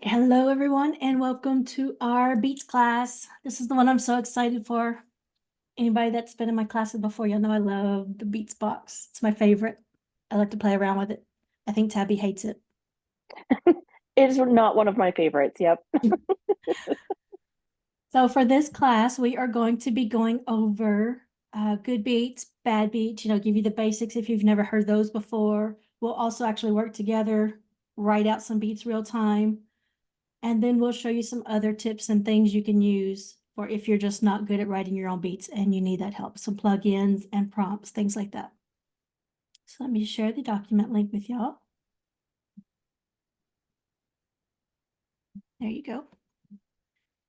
right, hello everyone, and welcome to our beats class. This is the one I'm so excited for. Anybody that's been in my classes before, you'll know I love the beats box. It's my favorite. I like to play around with it. I think Tabby hates it. It is not one of my favorites. Yep. So for this class, we are going to be going over good beats, bad beats, give you the basics if you've never heard those before. We'll also actually work together, write out some beats real time. And then we'll show you some other tips and things you can use for if you're just not good at writing your own beats and you need that help. Some plugins and prompts, things like that. So let me share the document link with y'all. There you go.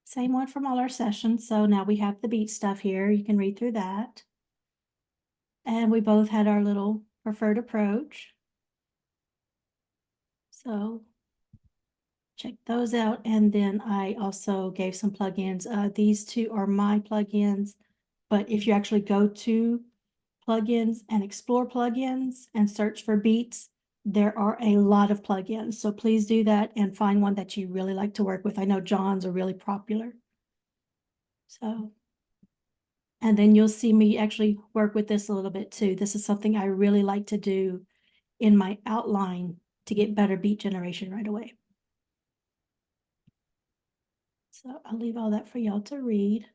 Same one from all our sessions. So now we have the beat stuff here. You can read through that. And we both had our little preferred approach. So check those out. And then I also gave some plugins. These two are my plugins. But if you actually go to plugins and explore plugins and search for beats, there are a lot of plugins. So please do that and find one that you really like to work with. I know John's are really popular. So, and then you'll see me actually work with this a little bit too. This is something I really like to do in my outline to get better beat generation right away. So I'll leave all that for y'all to read.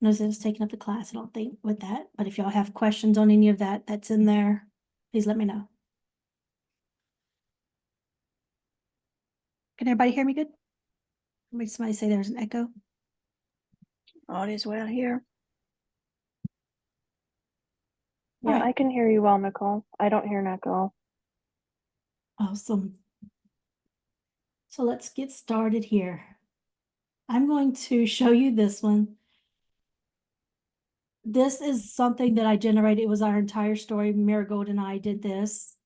Notice it's taking up the class, I don't think, with that. But if y'all have questions on any of that that's in there, please let me know. Can everybody hear me good? Somebody say there's an echo. All is well here. Yeah, All right. I can hear you well, Nicole. I don't hear Nicole. Awesome. So let's get started here. I'm going to show you this one. This is something that I generated. It was our entire story. Marigold and I did this,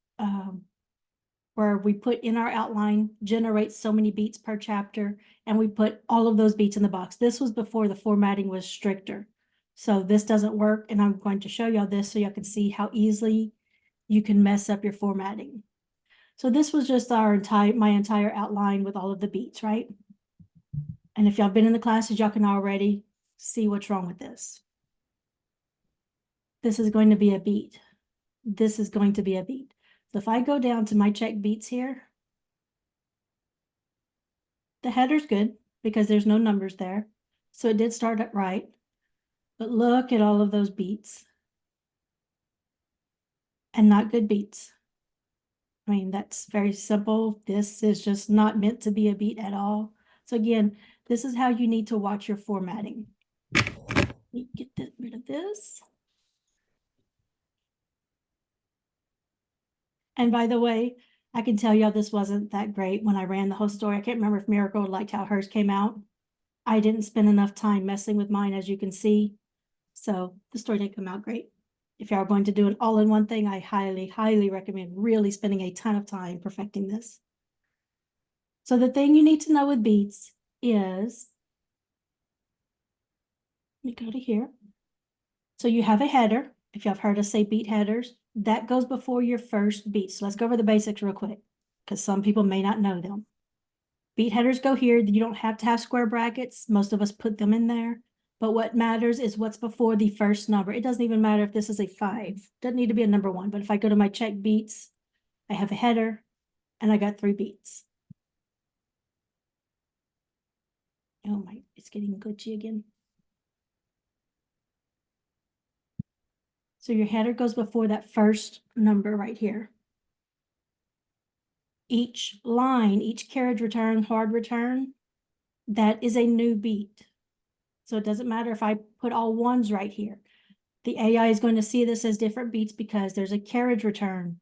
where we put in our outline, generate so many beats per chapter, and we put all of those beats in the box. This was before the formatting was stricter. So this doesn't work, and I'm going to show y'all this so y'all can see how easily you can mess up your formatting. So this was just my entire outline with all of the beats, right? And if y'all been in the classes, y'all can already see what's wrong with this. This is going to be a beat. This is going to be a beat. So if I go down to my check beats here, the header's good because there's no numbers there. So it did start up right. But look at all of those beats. And not good beats. I mean, that's very simple. This is just not meant to be a beat at all. So again, this is how you need to watch your formatting. Get rid of this. And by the way, I can tell y'all this wasn't that great when I ran the whole story. I can't remember if Miracle liked how hers came out. I didn't spend enough time messing with mine, as you can see. So the story didn't come out great. If y'all are going to do an all-in-one thing, I highly, highly recommend really spending a ton of time perfecting this. So the thing you need to know with beats is, let me go to here. So you have a header. If y'all have heard us say beat headers, that goes before your first beat. So let's go over the basics real quick, because some people may not know them. Beat headers go here. You don't have to have square brackets. Most of us put them in there. But what matters is what's before the first number. It doesn't even matter if this is a 5. Doesn't need to be a number 1. But if I go to my check beats, I have a header, and I got 3 beats. Oh my, it's getting glitchy again. So your header goes before that first number right here. Each line, each carriage return, hard return, that is a new beat. So it doesn't matter if I put all ones right here. The AI is going to see this as different beats because there's a carriage return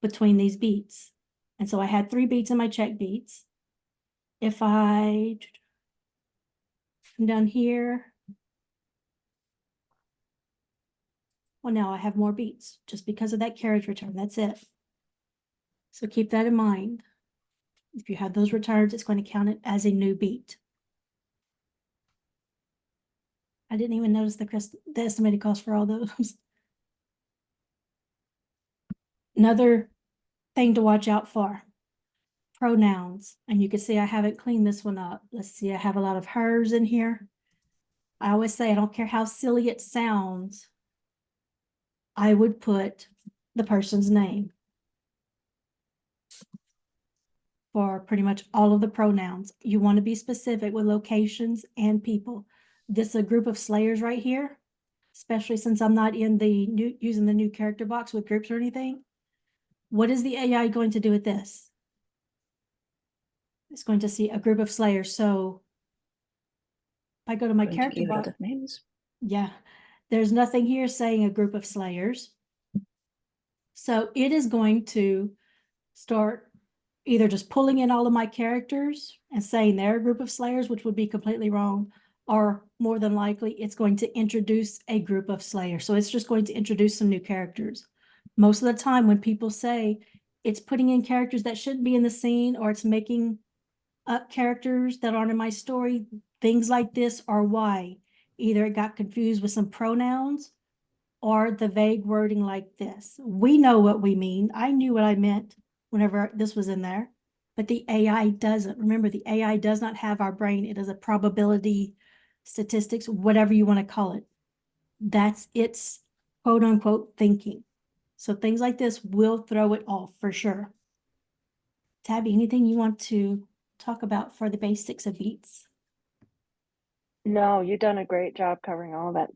between these beats. And so I had 3 beats in my check beats. If I come down here, well, now I have more beats just because of that carriage return. That's it. So keep that in mind. If you have those returns, it's going to count it as a new beat. I didn't even notice the estimated cost for all those. Another thing to watch out for pronouns, and you can see I haven't cleaned this one up. Let's see, I have a lot of hers in here. I always say, I don't care how silly it sounds, I would put the person's name for pretty much all of the pronouns. You want to be specific with locations and people. This is a group of slayers right here, especially since I'm not in the new, using the new character box with groups or anything. What is the AI going to do with this? It's going to see a group of slayers. So if I go to my Going to character give it box, other names. yeah, there's nothing here saying a group of slayers. So it is going to start either just pulling in all of my characters and saying they're a group of slayers, which would be completely wrong, or more than likely it's going to introduce a group of slayers. So it's just going to introduce some new characters. Most of the time when people say it's putting in characters that shouldn't be in the scene, or it's making up characters that aren't in my story, things like this are why. Either it got confused with some pronouns or the vague wording like this. We know what we mean. I knew what I meant whenever this was in there, but the AI doesn't. Remember, the AI does not have our brain. It is a probability, statistics, whatever you want to call it. That's its quote unquote thinking. So things like this will throw it off for sure. Tabby, anything you want to talk about for the basics of beats? No, you've done a great job covering all of it.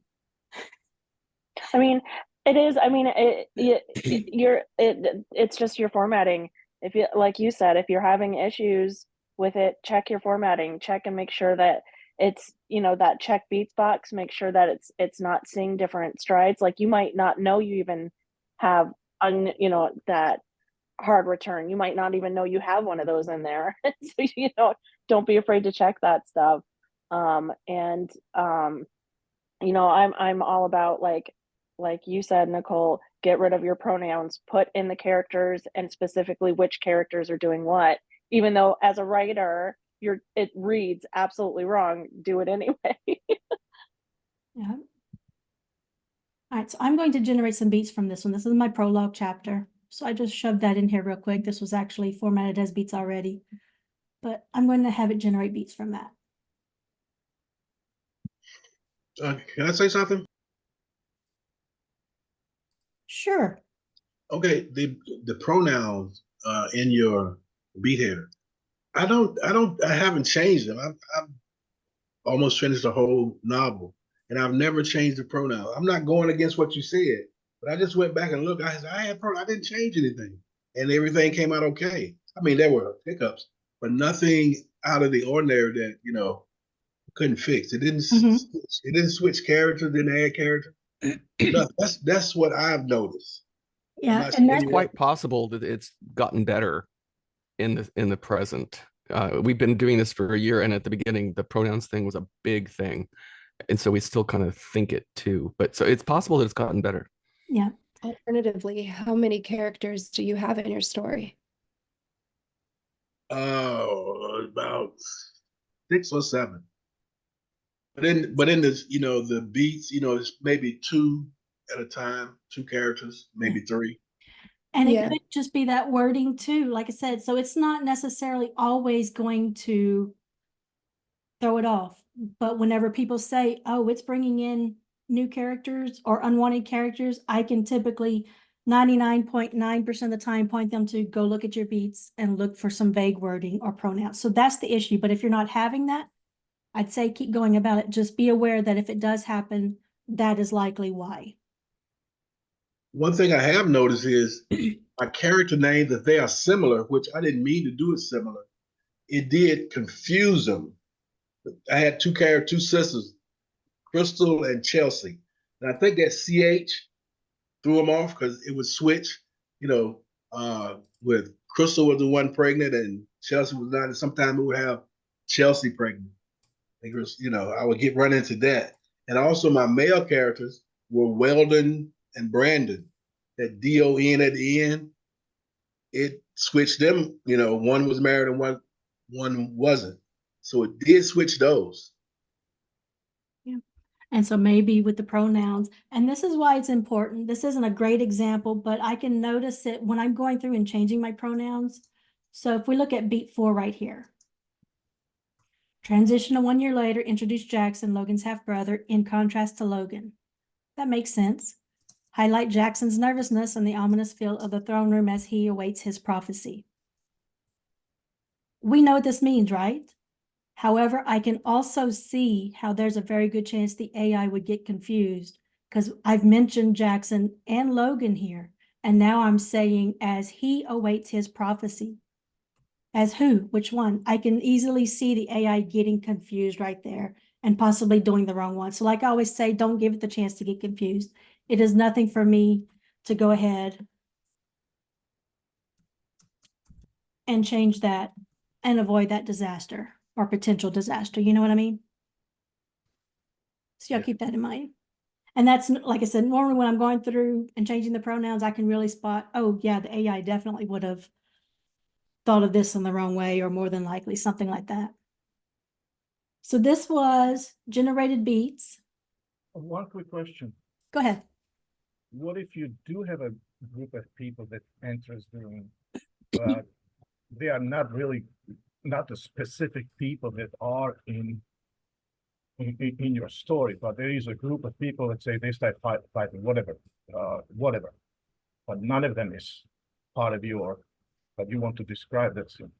I mean, it is, I mean, it's just your formatting. If you, like you said, if you're having issues with it, check your formatting, check and make sure that it's, you know, that check beats box, make sure that it's not seeing different strides. Like you might not know you even have, you know, that hard return. You might not even know you have one of those in there. So, you know, don't be afraid to check that stuff. And you know, I'm all about like you said, Nicole, get rid of your pronouns, put in the characters and specifically which characters are doing what. Even though as a writer, it reads absolutely wrong, do it anyway. Yeah. All right, so I'm going to generate some beats from this one. This is my prologue chapter. So I just shoved that in here real quick. This was actually formatted as beats already, but I'm going to have it generate beats from that. Can I say something? Sure. Okay, the pronouns in your beat header. I haven't changed them. I've almost finished the whole novel, and I've never changed the pronoun. I'm not going against what you said, but I just went back and looked. I didn't change anything, and everything came out okay. I mean, there were hiccups, but nothing out of the ordinary that couldn't fix. It didn't. It didn't switch characters. Didn't add characters. No, that's what I've noticed. Yeah, and It's quite possible that it's gotten better in the present. We've been doing this for a year, and at the beginning, the pronouns thing was a big thing, and so we still kind of think it too. But so it's possible that it's gotten better. yeah. Alternatively, how many characters do you have in your story? About 6 or 7. But in this, the beats, it's maybe 2 at a time, 2 characters, maybe 3. And it Yeah. could just be that wording too, like I said. So it's not necessarily always going to throw it off. But whenever people say, oh, it's bringing in new characters or unwanted characters, I can typically 99.9% of the time point them to go look at your beats and look for some vague wording or pronouns. So that's the issue. But if you're not having that, I'd say keep going about it. Just be aware that if it does happen, that is likely why. One thing I have noticed is my character names, if they are similar, which I didn't mean to do it similar, it did confuse them. I had 2 sisters, Crystal and Chelsea. And I think that CH threw them off because it would switch, with Crystal was the one pregnant and Chelsea was not. And sometimes it would have Chelsea pregnant. I would run into that. And also my male characters were Weldon and Brandon. That DON at the end, it switched them. One was married and one wasn't. So it did switch those. Yeah. And so maybe with the pronouns, and this is why it's important. This isn't a great example, but I can notice it when I'm going through and changing my pronouns. So if we look at beat 4 right here. Transition to 1 year later, introduce Jackson, Logan's half-brother, in contrast to Logan. That makes sense. Highlight Jackson's nervousness and the ominous feel of the throne room as he awaits his prophecy. We know what this means, right? However, I can also see how there's a very good chance the AI would get confused because I've mentioned Jackson and Logan here, and now I'm saying as he awaits his prophecy. As who? Which one? I can easily see the AI getting confused right there and possibly doing the wrong one. So like I always say, don't give it the chance to get confused. It is nothing for me to go ahead and change that and avoid that disaster or potential disaster. You know what I mean? So y'all Yeah. keep that in mind. And that's, like I said, normally when I'm going through and changing the pronouns, I can really spot, oh yeah, the AI definitely would have thought of this in the wrong way or more than likely, something like that. So this was generated beats. One quick question. Go ahead. What if you do have a group of people that enters the room, but they are not the specific people that are in your story, but there is a group of people that say they start fighting, whatever, but none of them is part of but you want to describe that scene.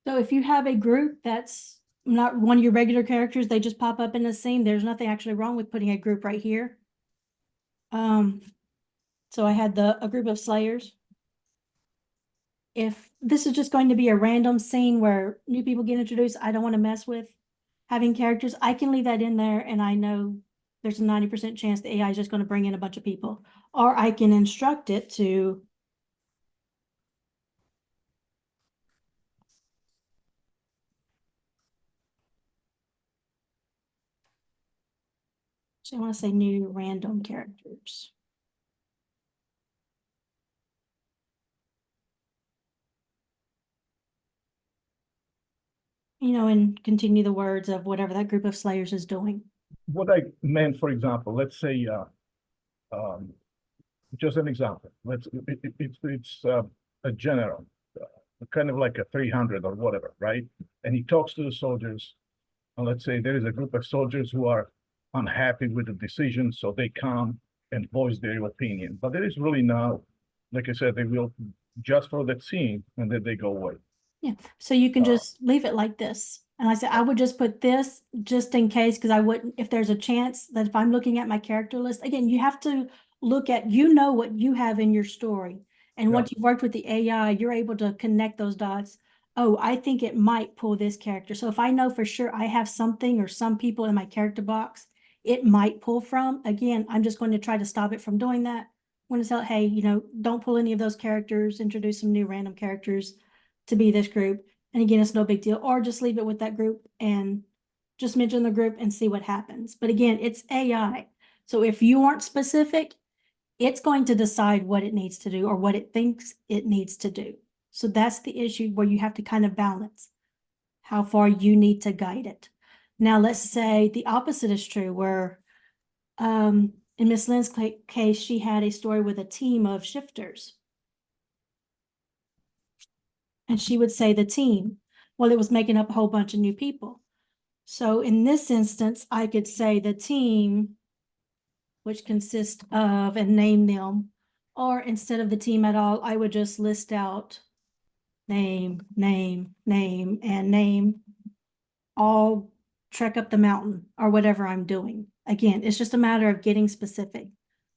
So if you have a group that's not one of your regular characters, they just pop up in the scene, there's nothing actually wrong with putting a group right here. So I had a group of slayers. If this is just going to be a random scene where new people get introduced, I don't want to mess with having characters. I can leave that in there and I know there's a 90% chance the AI is just going to bring in a bunch of people. Or I can instruct it to so I want to say new random characters. You know, and continue the words of whatever that group of slayers is doing. What I meant, for example, let's say, just an example. It's a general, kind of like a 300 or whatever, right? And he talks to the soldiers, and let's say there is a group of soldiers who are unhappy with the decision, so they come and voice their opinion. But there is really no, like I said, they will just for that scene, and then they go away. Yeah, so you can just leave it like this. And I said, I would just put this just in case, because I wouldn't, if there's a chance that if I'm looking at my character list, again, you have to look at, you know what you have in your story. And once you've worked with the AI, you're able to connect those dots. Oh, I think it might pull this character. So if I know for sure I have something or some people in my character box, it might pull from, again, I'm just going to try to stop it from doing that. When it's out, hey, you know, don't pull any of those characters, introduce some new random characters to be this group. And again, it's no big deal, or just leave it with that group and just mention the group and see what happens. But again, it's AI. So if you aren't specific, it's going to decide what it needs to do or what it thinks it needs to do. So that's the issue where you have to kind of balance how far you need to guide it. Now, let's say the opposite is true, where in Miss Lynn's case, she had a story with a team of shifters. And she would say the team. Well, it was making up a whole bunch of new people. So in this instance, I could say the team, which consists of, and name them, or instead of the team at all, I would just list out name, name, name, and name, all trek up the mountain or whatever I'm doing. Again, it's just a matter of getting specific.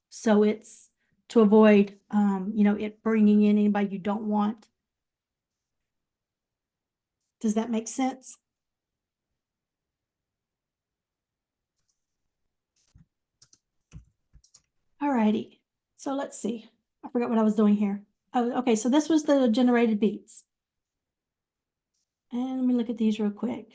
So it's to avoid, you know, it bringing in anybody you don't want. Does that make sense? Alrighty, so let's see. I forgot what I was doing here. Oh, okay, so this was the generated beats. And let me look at these real quick.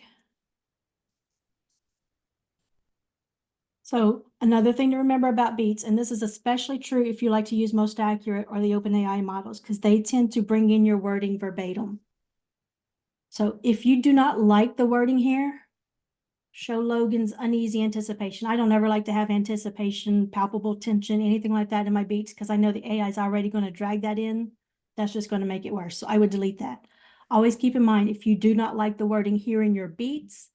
So another thing to remember about beats, and this is especially true if you like to use Most Accurate or the OpenAI models, because they tend to bring in your wording verbatim. So if you do not like the wording here, show Logan's uneasy anticipation. I don't ever like to have anticipation, palpable tension, anything like that in my beats, because I know the AI is already going to drag that in That's just going to make it worse. So I would delete that. Always keep in mind, if you do not like the wording here in your beats,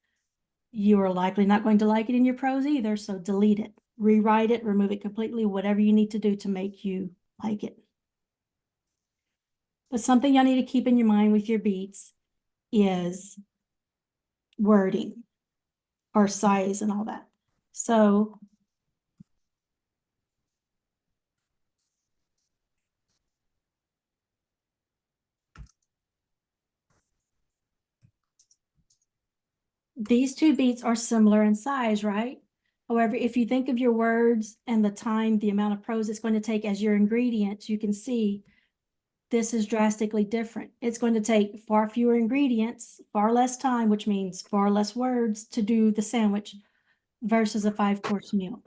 you are likely not going to like it in your prose either. So delete it, rewrite it, remove it completely, whatever you need to do to make you like it. But something y'all need to keep in your mind with your beats is wording or size and all that. So these two beats are similar in size, right? However, if you think of your words and the time, the amount of prose it's going to take as your ingredients, you can see this is drastically different. It's going to take far fewer ingredients, far less time, which means far less words to do the sandwich versus a 5-course meal.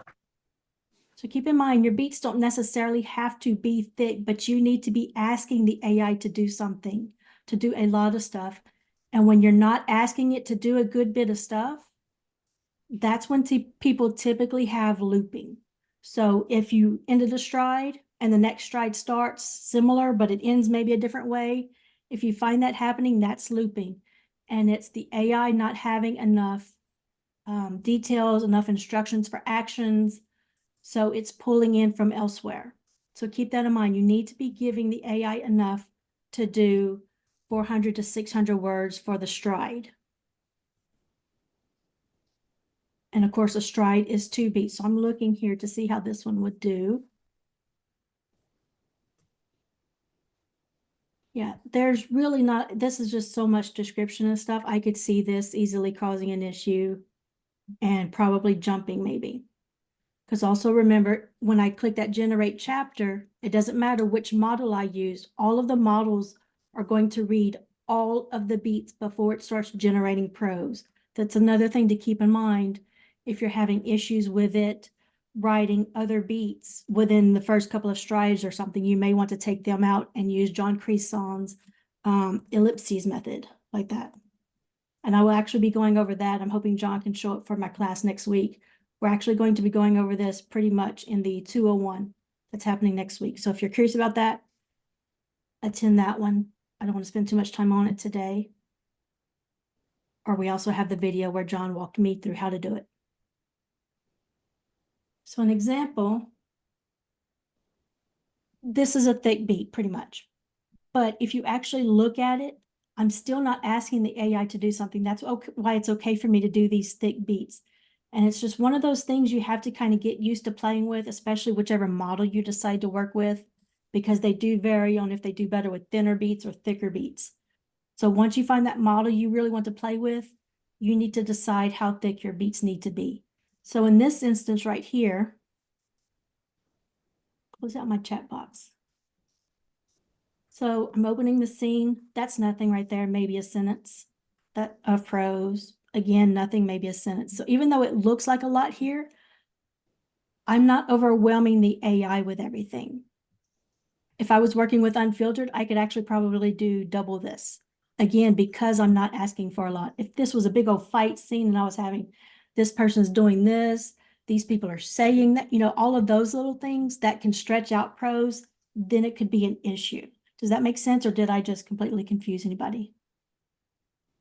So keep in mind, your beats don't necessarily have to be thick, but you need to be asking the AI to do something, to do a lot of stuff. And when you're not asking it to do a good bit of stuff, that's when people typically have looping. So if you ended a stride and the next stride starts similar, but it ends maybe a different way, if you find that happening, that's looping. And it's the AI not having enough details, enough instructions for actions. So it's pulling in from elsewhere. So keep that in mind. You need to be giving the AI enough to do 400 to 600 words for the stride. And of course, a stride is 2 beats. So I'm looking here to see how this one would do. Yeah, there's really not, this is just so much description and stuff. I could see this easily causing an issue and probably jumping maybe. Because also remember, when I click that generate chapter, it doesn't matter which model I use. All of the models are going to read all of the beats before it starts generating prose. That's another thing to keep in mind. If you're having issues with it writing other beats within the first couple of strides or something, you may want to take them out and use John Creason's ellipses method like that. And I will actually be going over that. I'm hoping John can show up for my class next week. We're actually going to be going over this pretty much in the 201 that's happening next week. So if you're curious about that, attend that one. I don't want to spend too much time on it today. Or we also have the video where John walked me through how to do it. So an example, this is a thick beat pretty much. But if you actually look at it, I'm still not asking the AI to do something. That's okay, why it's okay for me to do these thick beats. And it's just one of those things you have to kind of get used to playing with, especially whichever model you decide to work with, because they do vary on if they do better with thinner beats or thicker beats. So once you find that model you really want to play with, you need to decide how thick your beats need to be. So in this instance right here, close out my chat box. So I'm opening the scene. That's nothing right there, maybe a sentence that of prose. Again, nothing, maybe a sentence. So even though it looks like a lot here, I'm not overwhelming the AI with everything. If I was working with unfiltered, I could actually probably do double this. Again, because I'm not asking for a lot. If this was a big old fight scene and I was having, this person's doing this, these people are saying that, you know, all of those little things that can stretch out prose, then it could be an issue. Does that make sense, or did I just completely confuse anybody?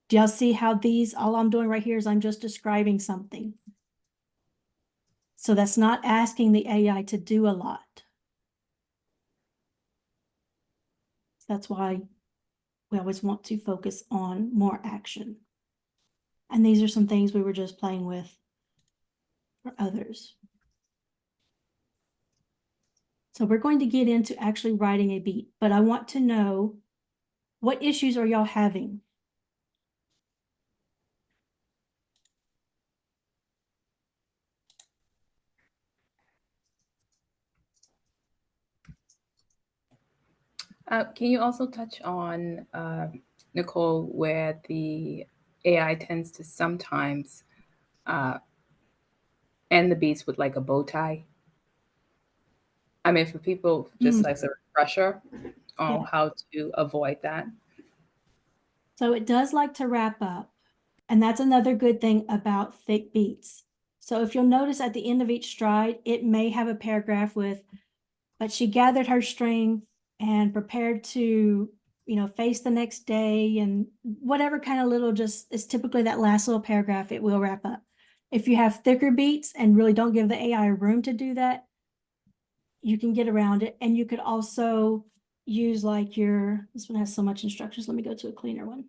Do y'all see how these, all I'm doing right here is I'm just describing something. So that's not asking the AI to do a lot. That's why we always want to focus on more action. And these are some things we were just playing with for others. So we're going to get into actually writing a beat, but I want to know, what issues are y'all having? Can you also touch on, Nicole, where the AI tends to sometimes end the beats with like a bow tie? I mean, for people, just like a refresher on how to avoid that. So it does like to wrap up. And that's another good thing about thick beats. So if you'll notice at the end of each stride, it may have a paragraph with, but she gathered her strength and prepared to, face the next day, and whatever kind of little, just is typically that last little paragraph, it will wrap up. If you have thicker beats and really don't give the AI room to do that, you can get around it. And you could also use like this one has so much instructions. Let me go to a cleaner one.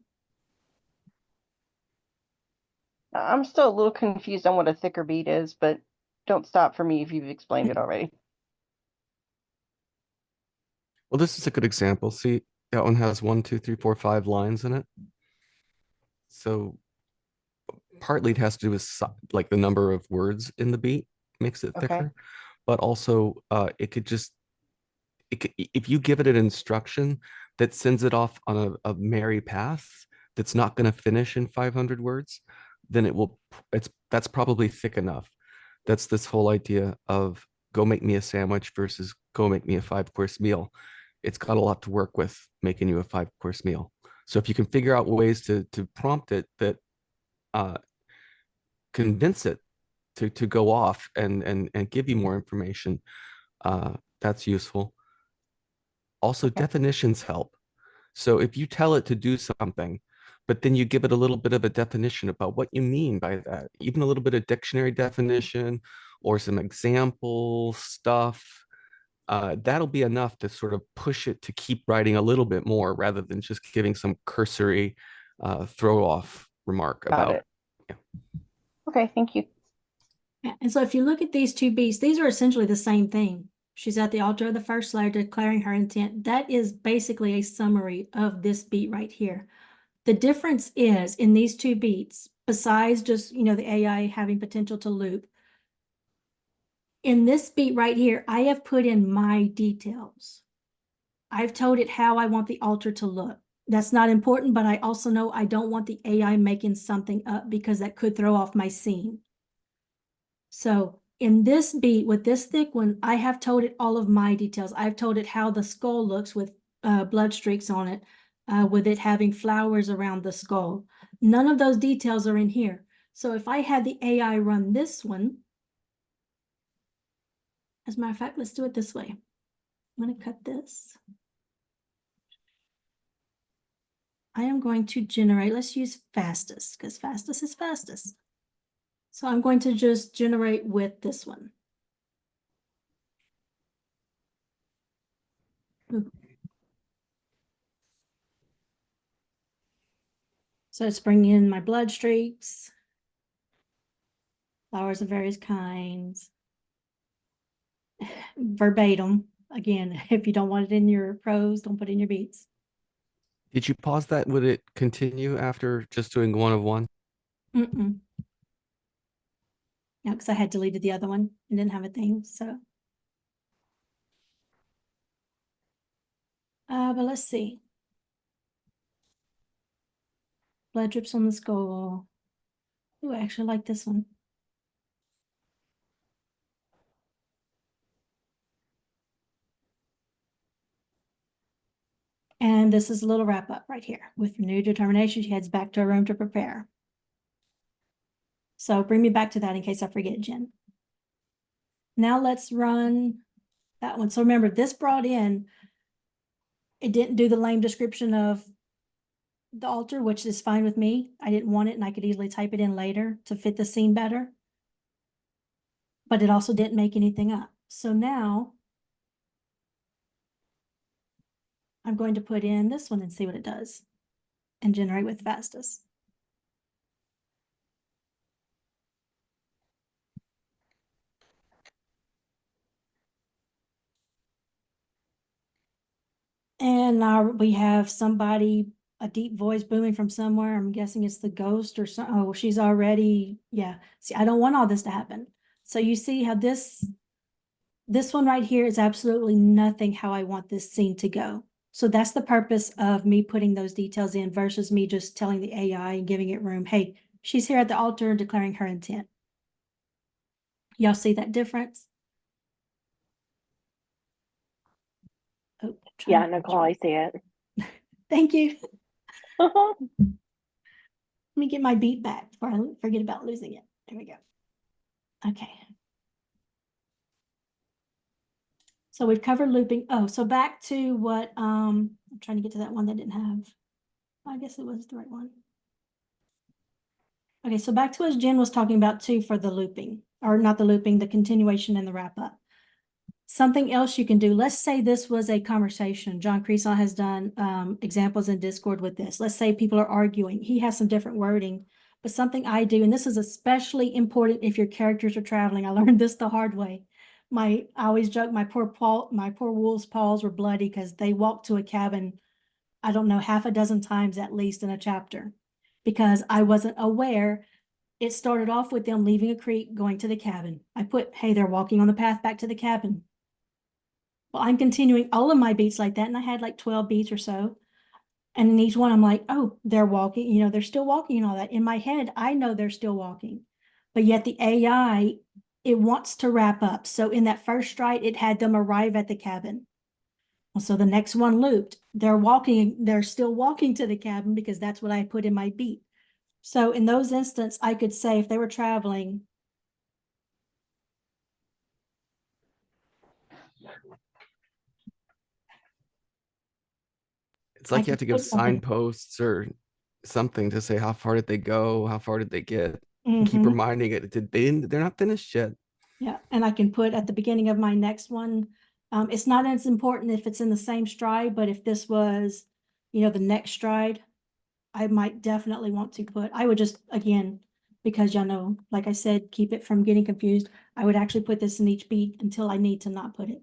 I'm still a little confused on what a thicker beat is, but don't stop for me if you've explained it already. Well, this is a good example. See, that one has 1, 2, 3, 4, 5 lines in it. So partly it has to do with like the number of words in the beat makes it Okay. thicker, but also it could just, if you give it an instruction that sends it off on a merry path that's not going to finish in 500 words, then that's probably thick enough. That's this whole idea of go make me a sandwich versus go make me a 5-course meal. It's got a lot to work with making you a 5-course meal. So if you can figure out ways to prompt it that convince it to go off and give you more information, that's useful. Also, definitions help. So if you tell it to do something, but then you give it a little bit of a definition about what you mean by that, even a little bit of dictionary definition or some example stuff, that'll be enough to sort of push it to keep writing a little bit more rather than just giving some cursory throw off remark Got about it. Yeah. Okay, thank you. Yeah, and so if you look at these two beats, these are essentially the same thing. She's at the altar of the first layer declaring her intent. That is basically a summary of this beat right here. The difference is in these two beats, besides just, the AI having potential to loop, in this beat right here, I have put in my details. I've told it how I want the altar to look. That's not important, but I also know I don't want the AI making something up because that could throw off my scene. So in this beat with this thick one, I have told it all of my details. I've told it how the skull looks with blood streaks on it, with it having flowers around the skull. None of those details are in here. So if I had the AI run this one, as a matter of fact, let's do it this way. I'm going to cut this. I am going to generate, let's use fastest because fastest is fastest. So I'm going to just generate with this one. Ooh. So it's bringing in my blood streaks, flowers of various kinds, verbatim. Again, if you don't want it in your prose, don't put it in your beats. Did you pause that? Would it continue after just doing 1 of 1? No, because I had deleted the other one and didn't have a thing. So, but let's see. Blood drips on the skull. Ooh, I actually like this one. And this is a little wrap up right here. With renewed determination, she heads back to her room to prepare. So bring me back to that in case I forget, Jen. Now let's run that one. So remember, this brought in, it didn't do the lame description of the altar, which is fine with me. I didn't want it and I could easily type it in later to fit the scene better. But it also didn't make anything up. So now I'm going to put in this one and see what it does and generate with fastest. And now we have somebody, a deep voice booming from somewhere. I'm guessing it's the ghost or some. Oh, she's already, yeah. See, I don't want all this to happen. So you see how this one right here is absolutely nothing how I want this scene to go. So that's the purpose of me putting those details in versus me just telling the AI and giving it room. Hey, she's here at the altar and declaring her intent. Y'all see that difference? Oh, Yeah, Nicole, I see it. thank you. Let me get my beat back before I forget about losing it. There we go. Okay. So we've covered looping. Oh, so back to what, I'm trying to get to that one that didn't have, I guess it was the right one. Okay, so back to what Jen was talking about too for the looping, or not the looping, the continuation and the wrap up. Something else you can do, let's say this was a conversation. John Creason has done examples in Discord with this. Let's say people are arguing. He has some different wording, but something I do, and this is especially important if your characters are traveling. I learned this the hard way. I always joke my poor wolves' paws were bloody because they walked to a cabin, I don't know, half a dozen times at least in a chapter, because I wasn't aware. It started off with them leaving a creek, going to the cabin. I put, hey, they're walking on the path back to the cabin. Well, I'm continuing all of my beats like that, and I had like 12 beats or so. And in each one, I'm like, oh, they're walking, you know, they're still walking and all that. In my head, I know they're still walking, but yet the AI, it wants to wrap up. So in that first stride, it had them arrive at the cabin. Well, so the next one looped. They're walking, they're still walking to the cabin because that's what I put in my beat. So in those instances, I could say if they were traveling, It's like I you can have to give put something. signposts or something to say how far did they go, how far did they get. Keep Mhm. reminding it. They're not finished yet. Yeah, and I can put at the beginning of my next one, it's not as important if it's in the same stride, but if this was, you know, the next stride, I might definitely want to put, I would just, again, because y'all know, like I said, keep it from getting confused. I would actually put this in each beat until I need to not put it.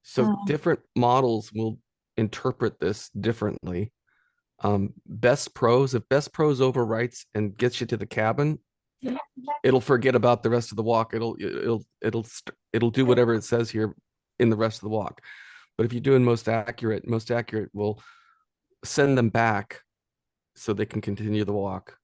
So different models will interpret this differently. Best Pros, if Best Pros overwrites and gets you to the cabin, it'll forget about the rest of the walk. It'll do whatever it says here in the rest of the walk. But if you're doing most accurate will send them back so they can continue the walk.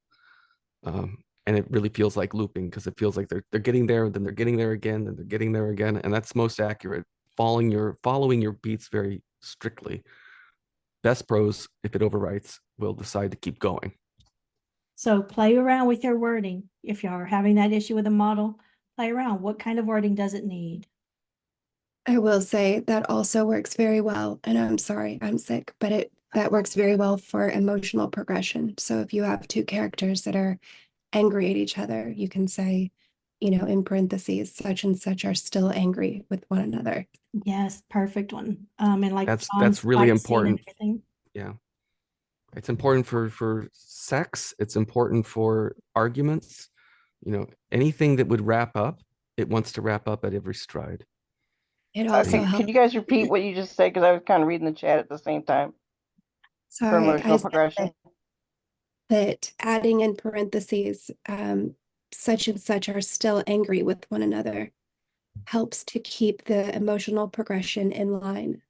And it really feels like looping because it feels like they're getting there, then they're getting there again, then they're getting there again, and that's most accurate. Following your beats very strictly. Best Pros, if it overwrites, will decide to keep going. So play around with your wording. If you're having that issue with a model, play around. What kind of wording does it need? I will say that also works very well, and I'm sorry, I'm sick, but that works very well for emotional progression. So if you have two characters that are angry at each other, you can say, you know, in parentheses, such and such are still angry with one another. Yes, perfect one. And like That's really fight scene and important. everything. Yeah. It's important for sex. It's important for arguments. You know, anything that would wrap up, it wants to wrap up at every stride. It also Okay, helps. could you guys repeat what you just said? Because I was kind of reading the chat at the same time for Sorry, emotional I said progression. that adding in parentheses, such and such are still angry with one another, helps to keep the emotional progression in line.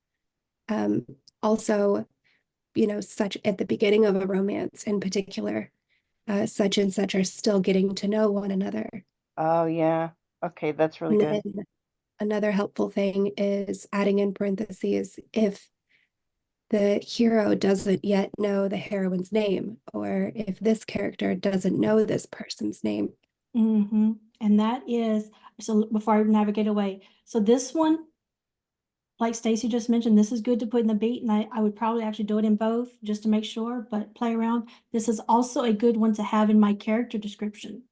Also, you know, such at the beginning of a romance in particular, such and such are still getting to know one another. Oh, yeah. Okay, that's really And good. then another helpful thing is adding in parentheses if the hero doesn't yet know the heroine's name, or if this character doesn't know this person's name. Mm-hmm. And that is, so before I navigate away, so this one, like Stacy just mentioned, this is good to put in the beat, and I would probably actually do it in both just to make sure, but play around. This is also a good one to have in my character description,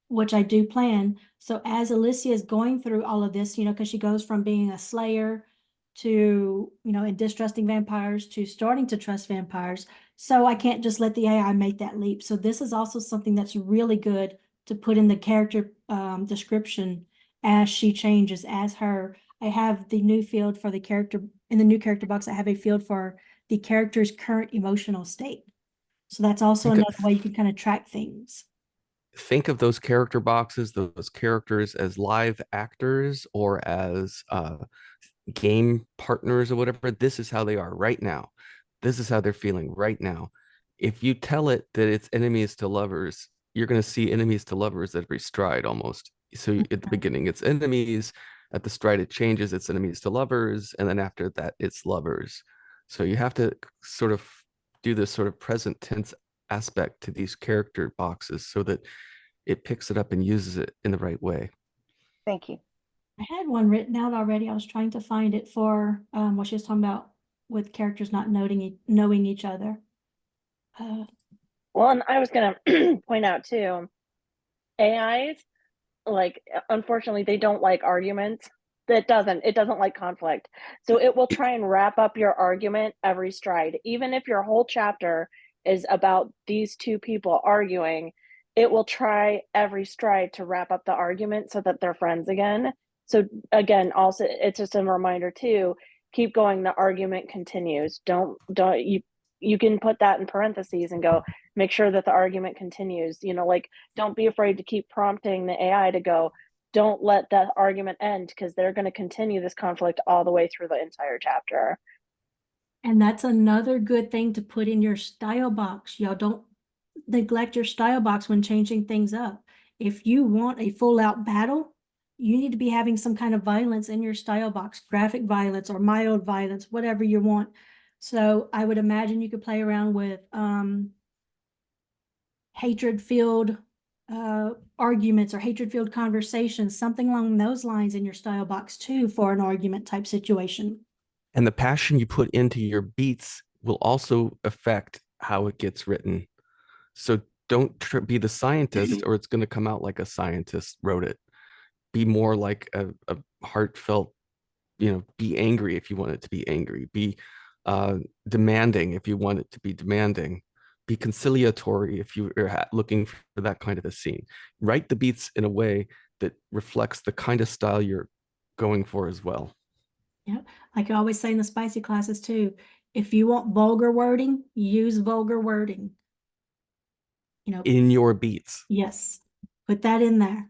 which I do plan. So as Alicia is going through all of this, you know, because she goes from being a slayer to, you know, and distrusting vampires to starting to trust vampires. So I can't just let the AI make that leap. So this is also something that's really good to put in the character description as she changes, as her. I have the new field for the character, in the new character box, I have a field for the character's current emotional state. So that's also Think of- another way you can kind of track things. Think of those character boxes, those characters as live actors or as game partners or whatever. This is how they are right now. This is how they're feeling right now. If you tell it that it's enemies to lovers, you're going to see enemies to lovers at every stride almost. So at the beginning, it's enemies. At the stride, it changes. It's enemies to lovers. And then after that, it's lovers. So you have to sort of do this sort of present tense aspect to these character boxes so that it picks it up and uses it in the right way. Thank you. I had one written out already. I was trying to find it for what she was talking about with characters not knowing each other. Well, and I was gonna point out too, AIs, like, unfortunately, they don't like arguments. It doesn't like conflict. So it will try and wrap up your argument every stride. Even if your whole chapter is about these two people arguing, it will try every stride to wrap up the argument so that they're friends again. So again, also it's just a reminder too, keep going, the argument continues. Don't you can put that in parentheses and go, make sure that the argument continues. You know, like, don't be afraid to keep prompting the AI to go, don't let that argument end, because they're going to continue this conflict all the way through the entire chapter. And that's another good thing to put in your style box. Y'all don't neglect your style box when changing things up. If you want a full out battle, you need to be having some kind of violence in your style box, graphic violence or mild violence, whatever you want. So I would imagine you could play around with hatred-filled arguments or hatred-filled conversations, something along those lines in your style box too for an argument type situation. And the passion you put into your beats will also affect how it gets written. So don't be the scientist, or it's going to come out like a scientist wrote it. Be more like a heartfelt, be angry if you want it to be angry. Be demanding if you want it to be demanding. Be conciliatory if you are looking for that kind of a scene. Write the beats in a way that reflects the kind of style you're going for as well. Yeah, like I always say in the spicy classes too, if you want vulgar wording, use vulgar wording. In your beats. Yes, put that in there.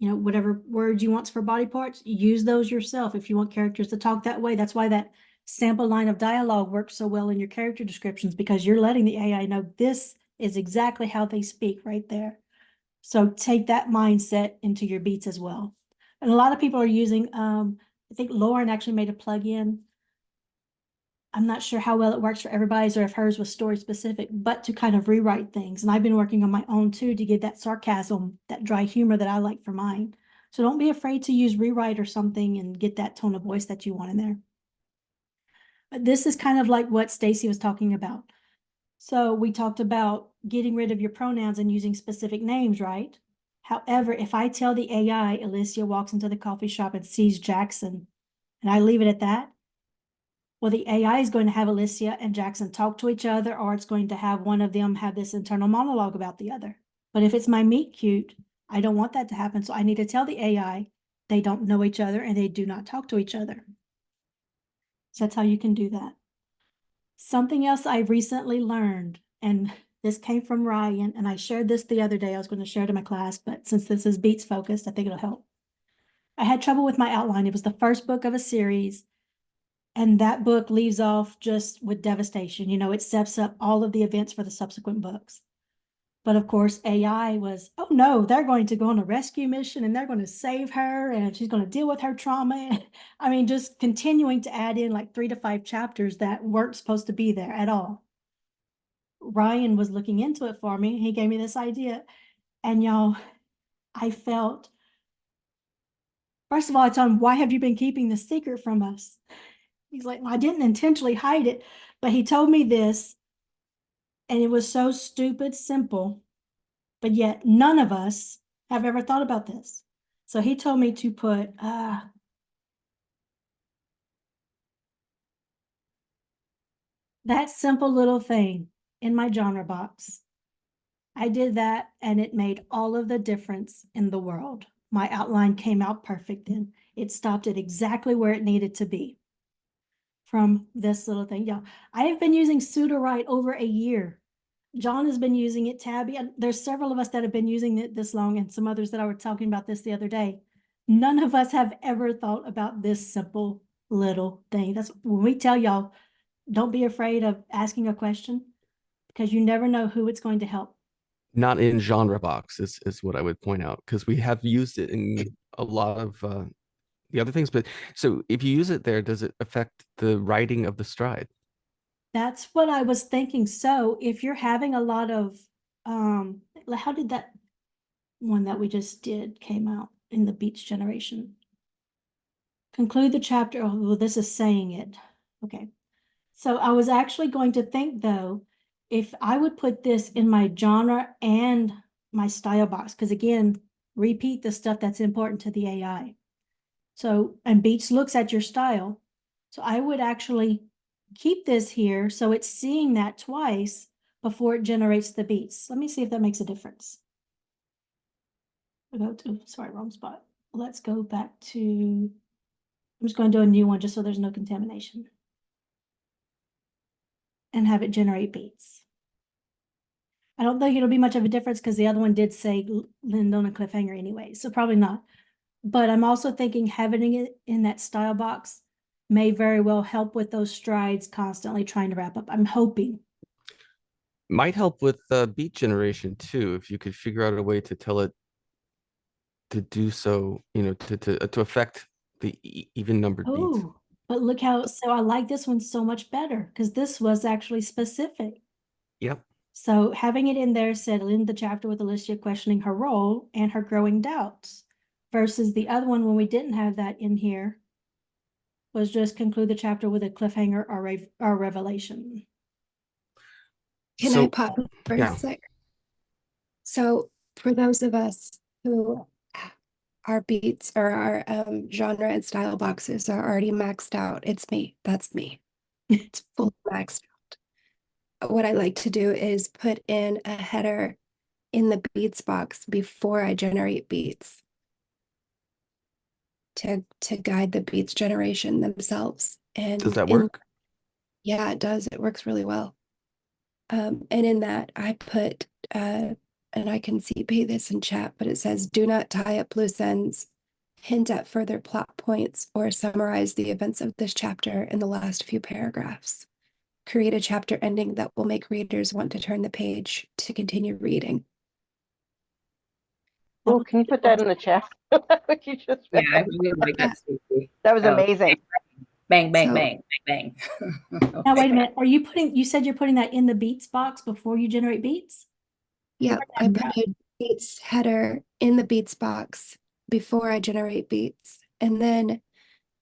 Whatever words you want for body parts, use those yourself. If you want characters to talk that way, that's why that sample line of dialogue works so well in your character descriptions, because you're letting the AI know this is exactly how they speak right there. So take that mindset into your beats as well. And a lot of people are using, I think Lauren actually made a plugin. I'm not sure how well it works for everybody's or if hers was story specific, but to kind of rewrite things. And I've been working on my own too, to get that sarcasm, that dry humor that I like for mine. So don't be afraid to use rewrite or something and get that tone of voice that you want in there. But this is kind of like what Stacy was talking about. So we talked about getting rid of your pronouns and using specific names, right? However, if I tell the AI, Alicia walks into the coffee shop and sees Jackson, and I leave it at that, well, the AI is going to have Alicia and Jackson talk to each other, or it's going to have one of them have this internal monologue about the other. But if it's my meet cute, I don't want that to happen. So I need to tell the AI they don't know each other and they do not talk to each other. So that's how you can do that. Something else I recently learned, and this came from Ryan, and I shared this the other day. I was going to share it in my class, but since this is beats focused, I think it'll help. I had trouble with my outline. It was the first book of a series. And that book leaves off just with devastation. It sets up all of the events for the subsequent books. But of course, AI was, oh no, they're going to go on a rescue mission and they're going to save her and she's going to deal with her trauma. I mean, just continuing to add in like 3 to 5 chapters that weren't supposed to be there at all. Ryan was looking into it for me. He gave me this idea. And y'all, I felt, first of all, I told him, why have you been keeping this secret from us? He's like, well, I didn't intentionally hide it, but he told me this, and it was so stupid simple, but yet none of us have ever thought about this. So he told me to put that simple little thing in my genre box. I did that, and it made all of the difference in the world. My outline came out perfect then. It stopped it exactly where it needed to be. From this little thing. Yeah, I have been using Sudowrite over a year. John has been using it, Tabby, and there's several of us that have been using it this long, and some others that I were talking about this the other day. None of us have ever thought about this simple little thing. That's when we tell y'all, don't be afraid of asking a question, because you never know who it's going to help. Not in genre box is what I would point out, because we have used it in a lot of the other things. But so if you use it there, does it affect the writing of the stride? That's what I was thinking. So if you're having a lot of, how did that one that we just did came out? in the beats generation. Conclude the chapter. Oh, well, this is saying it. Okay. So I was actually going to think though, if I would put this in my genre and my style box, because again, repeat the stuff that's important to the AI. So, and Beats looks at your style. So I would actually keep this here so it's seeing that twice before it generates the beats. Let me see if that makes a difference. I'll go to, sorry, wrong spot. Let's go back to, I'm just going to do a new one just so there's no contamination. And have it generate beats. I don't think it'll be much of a difference because the other one did say end on a cliffhanger anyway, so probably not. But I'm also thinking having it in that style box may very well help with those strides constantly trying to wrap up. I'm hoping. Might help with beat generation too, if you could figure out a way to tell it to do so, you know, to affect the even numbered beats. Oh, but look how, so I like this one so much better because this was actually specific. Yep. So having it in there said, end the chapter with Alicia questioning her role and her growing doubts, versus the other one when we didn't have that in here was just conclude the chapter with a cliffhanger or revelation. Can I pop in for yeah. a sec? So for those of us who our beats or our genre and style boxes are already maxed out, it's me. That's me. It's full maxed out. What I like to do is put in a header in the beats box before I generate beats to guide the beats generation themselves. And Does that work? Yeah, it does. It works really well. And in that I put, and I can CP this in chat, but it says, do not tie up loose ends, hint at further plot points, or summarize the events of this chapter in the last few paragraphs. Create a chapter ending that will make readers want to turn the page to continue reading. Oh, can you put that in the chat? What you just Yeah, I read? really like that. Susie. That was Oh, amazing. Bang, bang, So- bang, bang, bang. Now, wait a minute. Are you putting, you said you're putting that in the beats box before you generate beats? Yeah, I put a beats header in the beats box before I generate beats. And then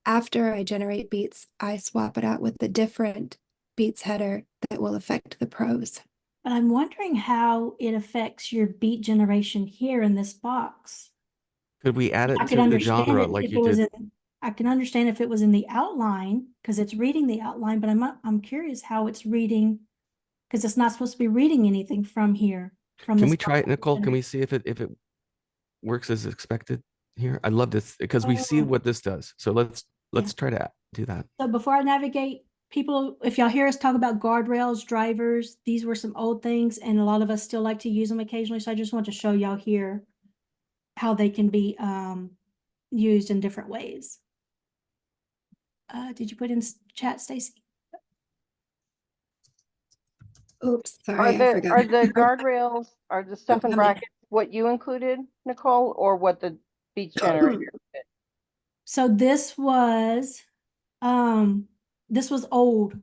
after I generate beats, I swap it out with a different beats header that will affect the prose. But I'm wondering how it affects your beat generation here in this box. Could we add I it could to the understand genre it like if you it was did? in, I can understand if it was in the outline because it's reading the outline, but I'm curious how it's reading because it's not supposed to be reading anything from here. From Can this we try it, box. Nicole? Can we see if it works as expected here? I love this because we see what this does. So let's try to do that. So before I navigate, people, if y'all hear us talk about guardrails, drivers, these were some old things and a lot of us still like to use them occasionally. So I just want to show y'all here how they can be used in different ways. Did you put in chat, Stacy? Oops, Are sorry, I the forgot. are the guardrails, are the stuff in Okay. brackets what you included, Nicole, or what the beats generator did? So this was old.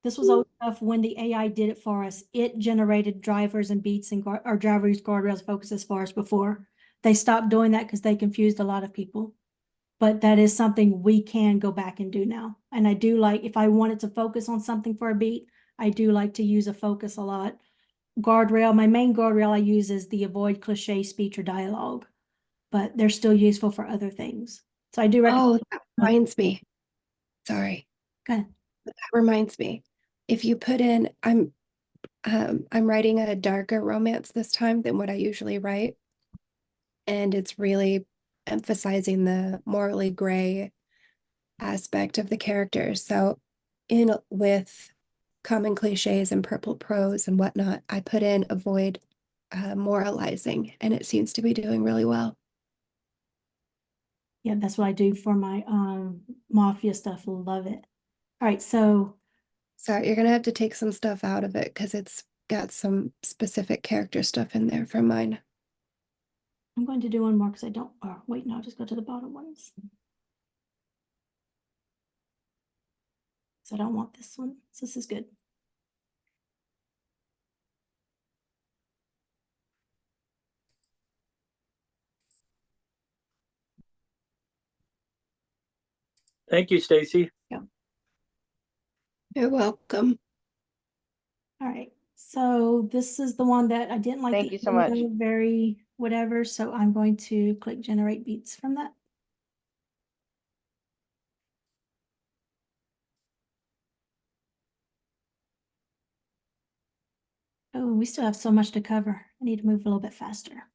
This was old stuff when the AI did it for us. It generated drivers and beats and or drivers, guardrails, focuses for us before. They stopped doing that because they confused a lot of people. But that is something we can go back and do now. And I do like, if I wanted to focus on something for a beat, I do like to use a focus a lot. Guardrail, my main guardrail I use is the avoid cliche speech or dialogue, but they're still useful for other things. So I do recommend. Oh, that reminds me. Sorry. Go ahead. That reminds me. If you put in, I'm writing a darker romance this time than what I usually write. And it's really emphasizing the morally gray aspect of the characters. So in with common cliches and purple prose and whatnot, I put in avoid moralizing, and it seems to be doing really well. Yeah, that's what I do for my mafia stuff. Love it. All right, so So you're gonna have to take some stuff out of it because it's got some specific character stuff in there for mine. I'm going to do one more because I don't, oh, wait, no, I'll just go to the bottom ones. So I don't want this one. So this is good. Thank you, Stacy. You're welcome. All right, so this is the one that I didn't like. Thank the you so much. logo, very whatever, so I'm going to click generate beats from that. Oh, we still have so much to cover. I need to move a little bit faster.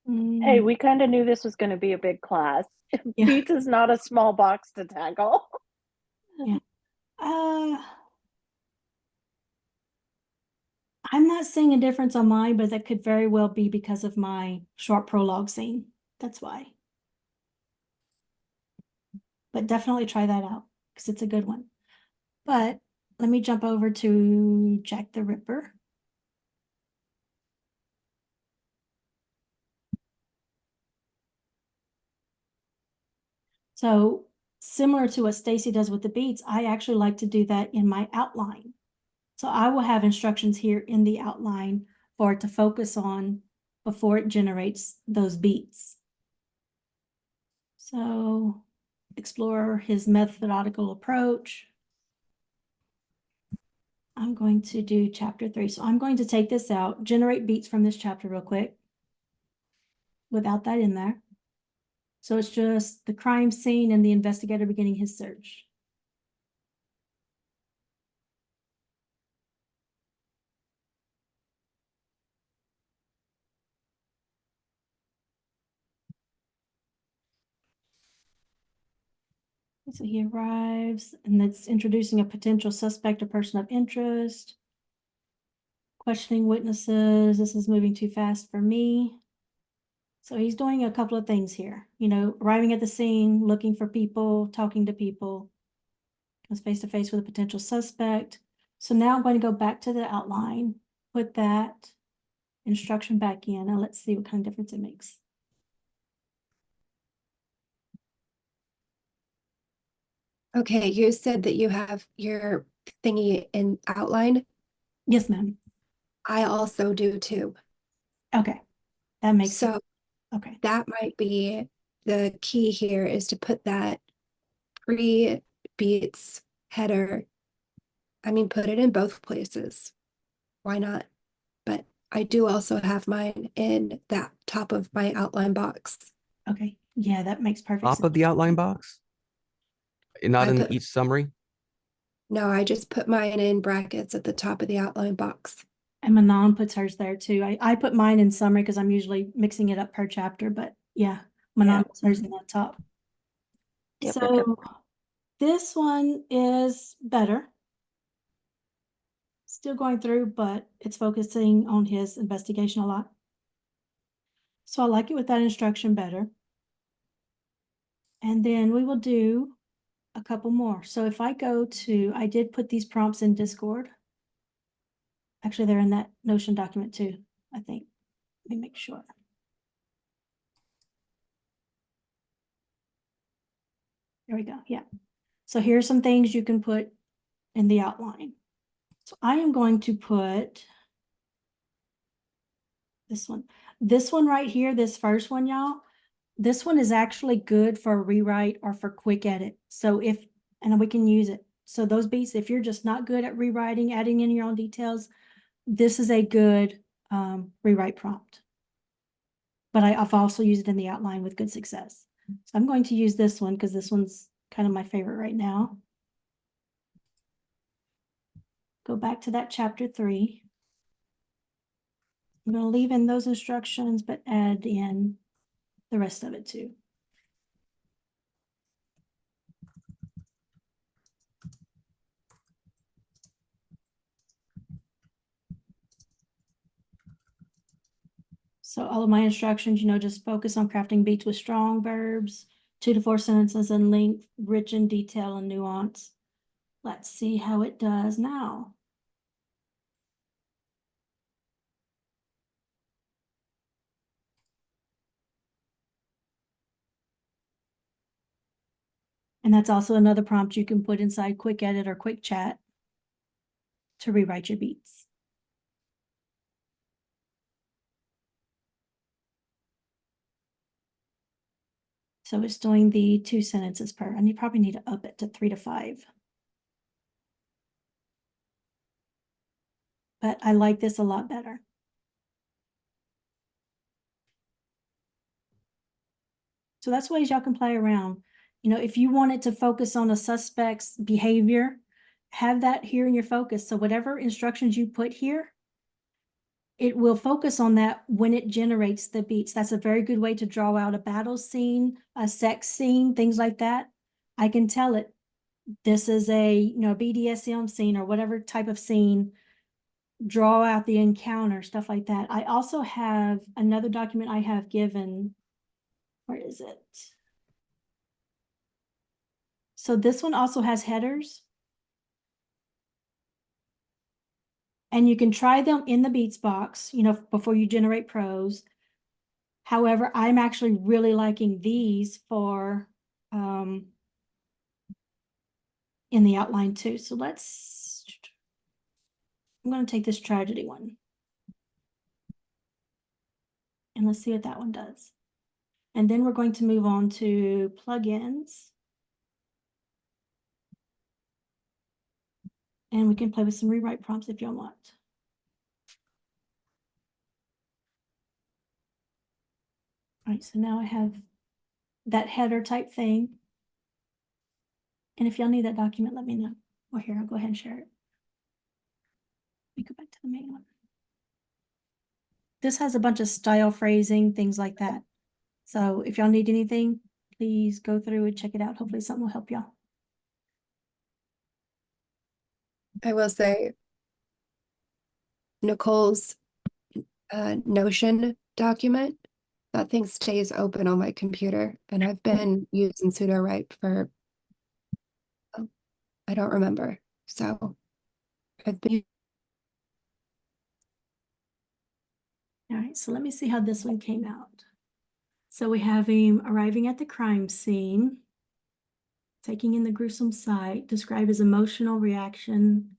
Hey, we kind of knew this was going to be a big class. Yeah. Beats is not a small box to tackle. I'm not seeing a difference on mine, but that could very well be because of my short prologue scene. That's why. But definitely try that out because it's a good one. But let me jump over to Jack the Ripper. So similar to what Stacy does with the beats, I actually like to do that in my outline. So I will have instructions here in the outline for it to focus on before it generates those beats. So explore his methodological approach. I'm going to do chapter 3. So I'm going to take this out, generate beats from this chapter real quick without that in there. So it's just the crime scene and the investigator beginning his search. So he arrives, and that's introducing a potential suspect or person of interest. Questioning witnesses. This is moving too fast for me. So he's doing a couple of things here. You know, arriving at the scene, looking for people, talking to people. Comes face to face with a potential suspect. So now I'm going to go back to the outline, put that instruction back in, and let's see what kind of difference it makes. Okay, you said that you have your thingy in outline. Yes, ma'am. I also do too. Okay, that makes So sense. Okay, that might be the key here, is to put that pre-beats header. I mean, put it in both places. Why not? But I do also have mine in that top of my outline box. okay. Yeah, that makes perfect Top sense. of the outline box? Not I in put- each summary? No, I just put mine in brackets at the top of the outline box. And Manon puts hers there too. I put mine in summary because I'm usually mixing it up per chapter, but yeah, Manon puts hers in the top. Yep, So yep, yep. this one is better. Still going through, but it's focusing on his investigation a lot. So I like it with that instruction better. And then we will do a couple more. So if I go to, I did put these prompts in Discord. Actually, they're in that Notion document too, I think. Let me make sure. There we go. Yeah. So here's some things you can put in the outline. So I am going to put this one. This one right here, this first one, y'all, this one is actually good for a rewrite or for quick edit. So and we can use it. So those beats, if you're just not good at rewriting, adding in your own details, this is a good rewrite prompt. But I've also used it in the outline with good success. So I'm going to use this one because this one's kind of my favorite right now. Go back to that chapter 3. I'm going to leave in those instructions, but add in the rest of it too. So all of my instructions, just focus on crafting beats with strong verbs, 2 to 4 sentences in length, rich in detail and nuance. Let's see how it does now. And that's also another prompt you can put inside Quick Edit or Quick Chat to rewrite your beats. So it's doing the 2 sentences per, and you probably need to up it to 3 to 5. But I like this a lot better. So that's ways y'all can play around. You know, if you wanted to focus on a suspect's behavior, have that here in your focus. So whatever instructions you put here, it will focus on that when it generates the beats. That's a very good way to draw out a battle scene, a sex scene, things like that. I can tell it, this is a, you know, BDSM scene or whatever type of scene, draw out the encounter, stuff like that. I also have another document I have given. Where is it? So this one also has headers. And you can try them in the Beats box, you know, before you generate prose. However, I'm actually really liking these for in the outline too. So I'm going to take this tragedy one. And let's see what that one does. And then we're going to move on to plugins. And we can play with some rewrite prompts if y'all want. All right, so now I have that header type thing. And if y'all need that document, let me know. Or here, I'll go ahead and share it. Let me go back to the main one. This has a bunch of style phrasing, things like that. So if y'all need anything, please go through and check it out. Hopefully something will help y'all. I will say Nicole's Notion document, that thing stays open on my computer, and I've been using Sudowrite for, I don't remember. So I've been. All right, so let me see how this one came out. So we have him arriving at the crime scene, taking in the gruesome sight, describe his emotional reaction,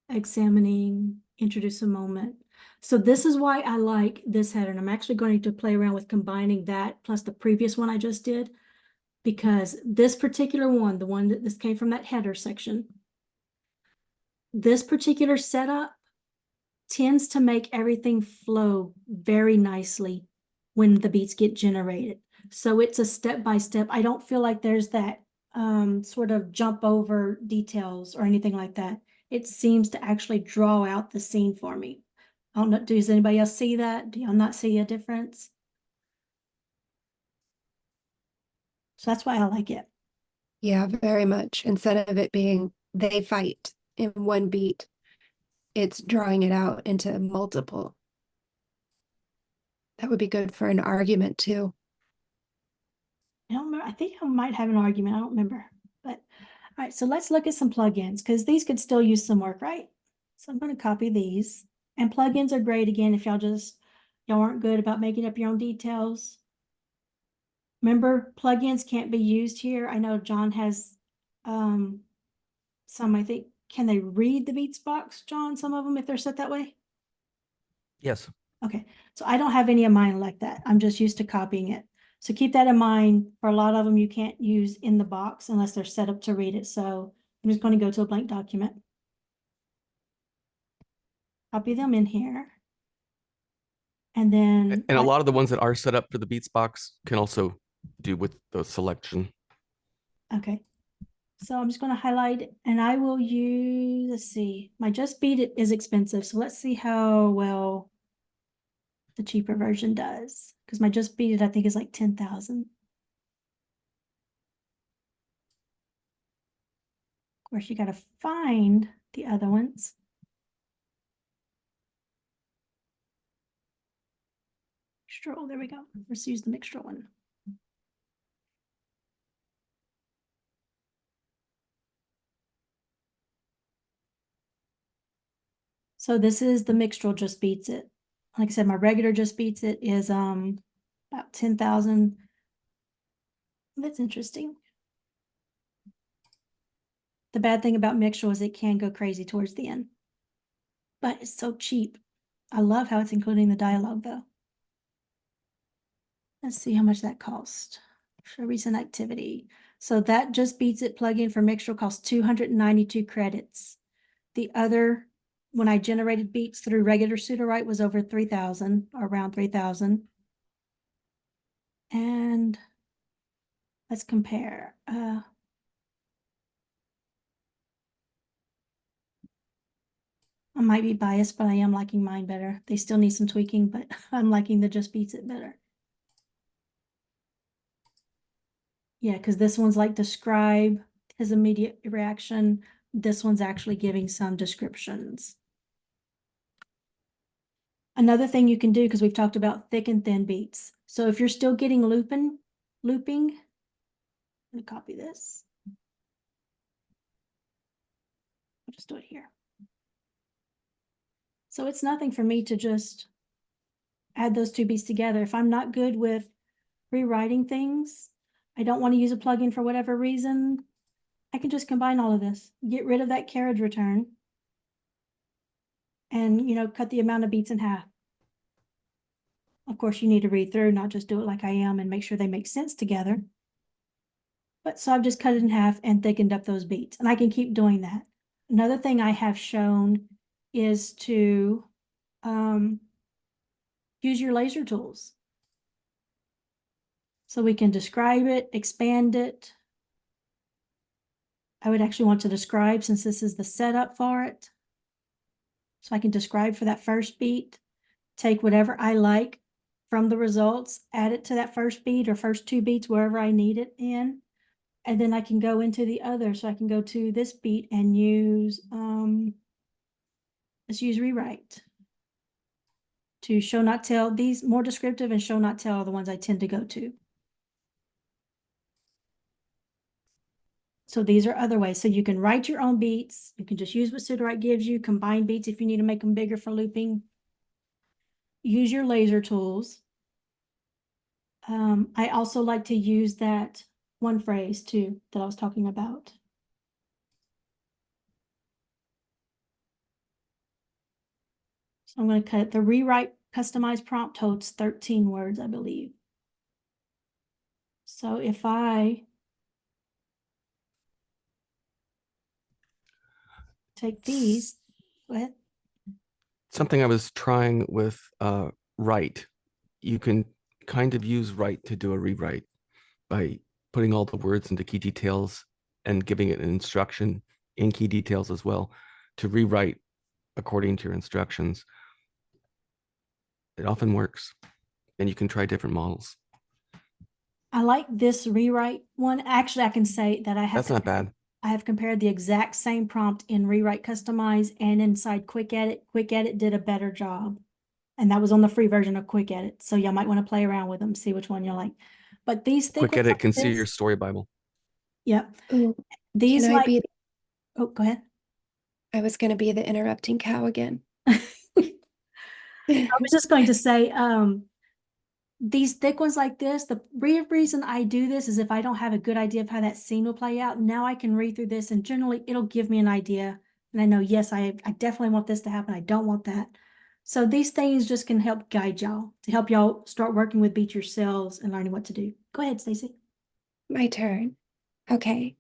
examining, introduce a moment. So this is why I like this header, and I'm actually going to play around with combining that plus the previous one I just did, because this particular one, the one that this came from that header section, this particular setup tends to make everything flow very nicely when the beats get generated. So it's a step by step. I don't feel like there's that sort of jump over details or anything like that. It seems to actually draw out the scene for me. I don't know, does anybody else see that? Do y'all not see a difference? So that's why I like it. Yeah, very much. Instead of it being they fight in one beat, it's drawing it out into multiple. That would be good for an argument too. I don't remember. I think I might have an argument. I don't remember. But all right, so let's look at some plugins because these could still use some work, right? So I'm going to copy these. And plugins are great again if y'all aren't good about making up your own details. Remember, plugins can't be used here. I know John has some, I think. Can they read the Beats box, John? Some of them, if they're set that way? Yes. Okay, so I don't have any of mine like that. I'm just used to copying it. So keep that in mind. For a lot of them, you can't use in the box unless they're set up to read it. So I'm just going to go to a blank document. Copy them in here. And then And a lot of the ones that are set up for the Beats box can also do with the selection. okay. So I'm just going to highlight and I will use, let's see, my Just Beat It is expensive. So let's see how well the cheaper version does. Because my Just Beat It, I think, is like 10,000. Of course, you got to find the other ones. Mixtral, there we go. Let's use the Mixtral one. So this is the Mixtral Just Beats It. Like I said, my regular Just Beats It is about 10,000. That's interesting. The bad thing about Mixtral is it can go crazy towards the end. But it's so cheap. I love how it's including the dialogue though. Let's see how much that cost. Show recent activity. So that just beats it. Plugin for mixture costs 292 credits. The other, when I generated beats through regular Sudowrite, was over 3,000, around 3,000. And let's compare. I might be biased, but I am liking mine better. They still need some tweaking, but I'm liking the just beats it better. Yeah, because this one's like describe his immediate reaction. This one's actually giving some descriptions. Another thing you can do, because we've talked about thick and thin beats. So if you're still getting looping, let me copy this. I'll just do it here. So it's nothing for me to just add those two beats together. If I'm not good with rewriting things, I don't want to use a plugin for whatever reason, I can just combine all of this, get rid of that carriage return, and, you know, cut the amount of beats in half. Of course, you need to read through, not just do it like I am and make sure they make sense together. But so I've just cut it in half and thickened up those beats, and I can keep doing that. Another thing I have shown is to use your laser tools. So we can describe it, expand it. I would actually want to describe since this is the setup for it. So I can describe for that first beat, take whatever I like from the results, add it to that first beat or first two beats, wherever I need it in. And then I can go into the other. So I can go to this beat and use, let's use rewrite to show not tell. These more descriptive and show not tell are the ones I tend to go to. So these are other ways. So you can write your own beats. You can just use what Sudowrite gives you, combine beats if you need to make them bigger for looping. Use your laser tools. I also like to use that one phrase too that I was talking about. So I'm going to cut the rewrite customized prompt holds 13 words, I believe. So if I take these, go ahead. Something I was trying with write, you can kind of use write to do a rewrite by putting all the words into key details and giving it an instruction in key details as well to rewrite according to your instructions. It often works, and you can try different models. I like this rewrite one. Actually, I can say that I have. That's not bad. I have compared the exact same prompt in Rewrite Customize and inside Quick Edit. Quick Edit did a better job. And that was on the free version of Quick Edit. So y'all might want to play around with them, see which one you like. But these thick Quick ones Edit like can see your this- story Bible. Yep. Ooh, These can I like, be, oh, go ahead. I was going to be the interrupting cow again. I was just going to say, these thick ones like this, the reason I do this is if I don't have a good idea of how that scene will play out, now I can read through this and generally it'll give me an idea. And I know, yes, I definitely want this to happen. I don't want that. So these things just can help guide y'all to help y'all start working with beats yourselves and learning what to do. Go ahead, Stacey. My turn. Okay.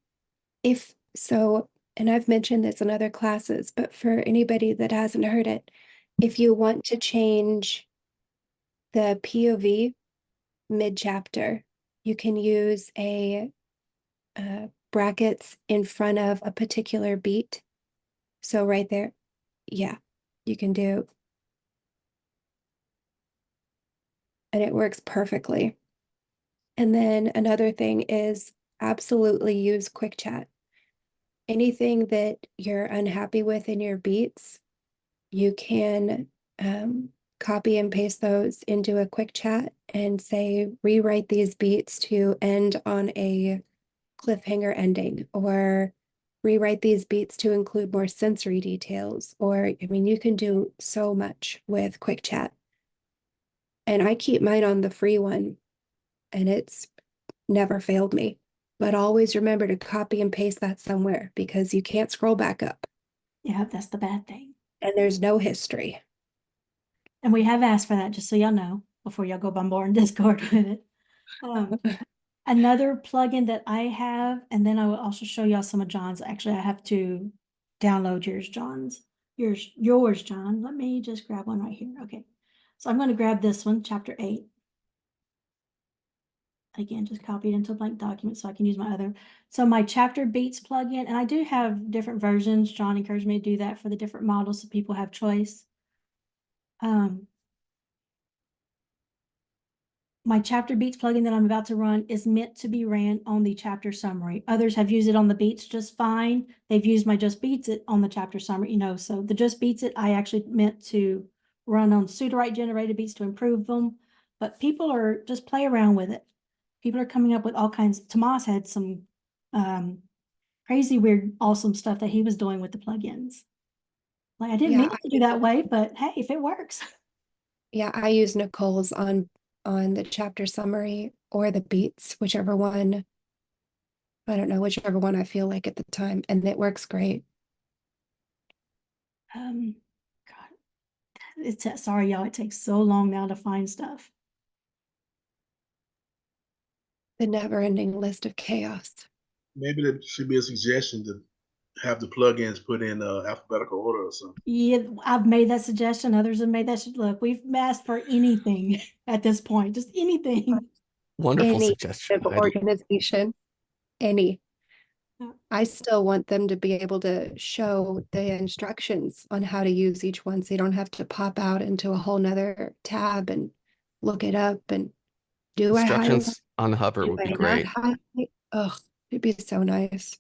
If so, and I've mentioned this in other classes, but for anybody that hasn't heard it, if you want to change the POV mid-chapter, you can use a brackets in front of a particular beat. So right there, yeah, you can do, and it works perfectly. And then another thing is absolutely use quick chat. Anything that you're unhappy with in your beats, you can copy and paste those into a quick chat and say, rewrite these beats to end on a cliffhanger ending, or rewrite these beats to include more sensory details. Or, I mean, you can do so much with quick chat. And I keep mine on the free one, and it's never failed me. But always remember to copy and paste that somewhere because you can't scroll back up. Yeah, that's the bad thing. And there's no history. And we have asked for that, just so y'all know, before y'all go bombarding Discord with it. Another plugin that I have, and then I will also show y'all some of John's. Actually, I have to download yours, John's. Yours, John. Let me just grab one right here. Okay. So I'm going to grab this one, chapter 8. Again, just copy it into a blank document so I can use my other. So my chapter beats plugin, and I do have different versions. John encouraged me to do that for the different models so people have choice. My chapter beats plugin that I'm about to run is meant to be ran on the chapter summary. Others have used it on the beats just fine. They've used my just beats it on the chapter summary, you know, so the just beats it, I actually meant to run on Sudowrite generated beats to improve them, but people are just play around with it. People are coming up with all kinds. Tomas had some crazy, weird, awesome stuff that he was doing with the plugins. Like I didn't mean it to do that way, but hey, if it works. Yeah, I use Nicole's on the chapter summary or the beats, whichever one. I don't know, whichever one I feel like at the time, and it works great. God, sorry, y'all. It takes so long now to find stuff. The never-ending list of chaos. Maybe there should be a suggestion to have the plugins put in alphabetical order or something. Yeah, I've made that suggestion. Others have made that. Look, we've asked for anything at this point, just anything. Wonderful Any suggestion. organization, any. Yeah. I still want them to be able to show the instructions on how to use each one, so you don't have to pop out into a whole nother tab and look it up and do I highlight? Instructions on hover Do would I be not great. highlight? Ugh, it'd be so nice.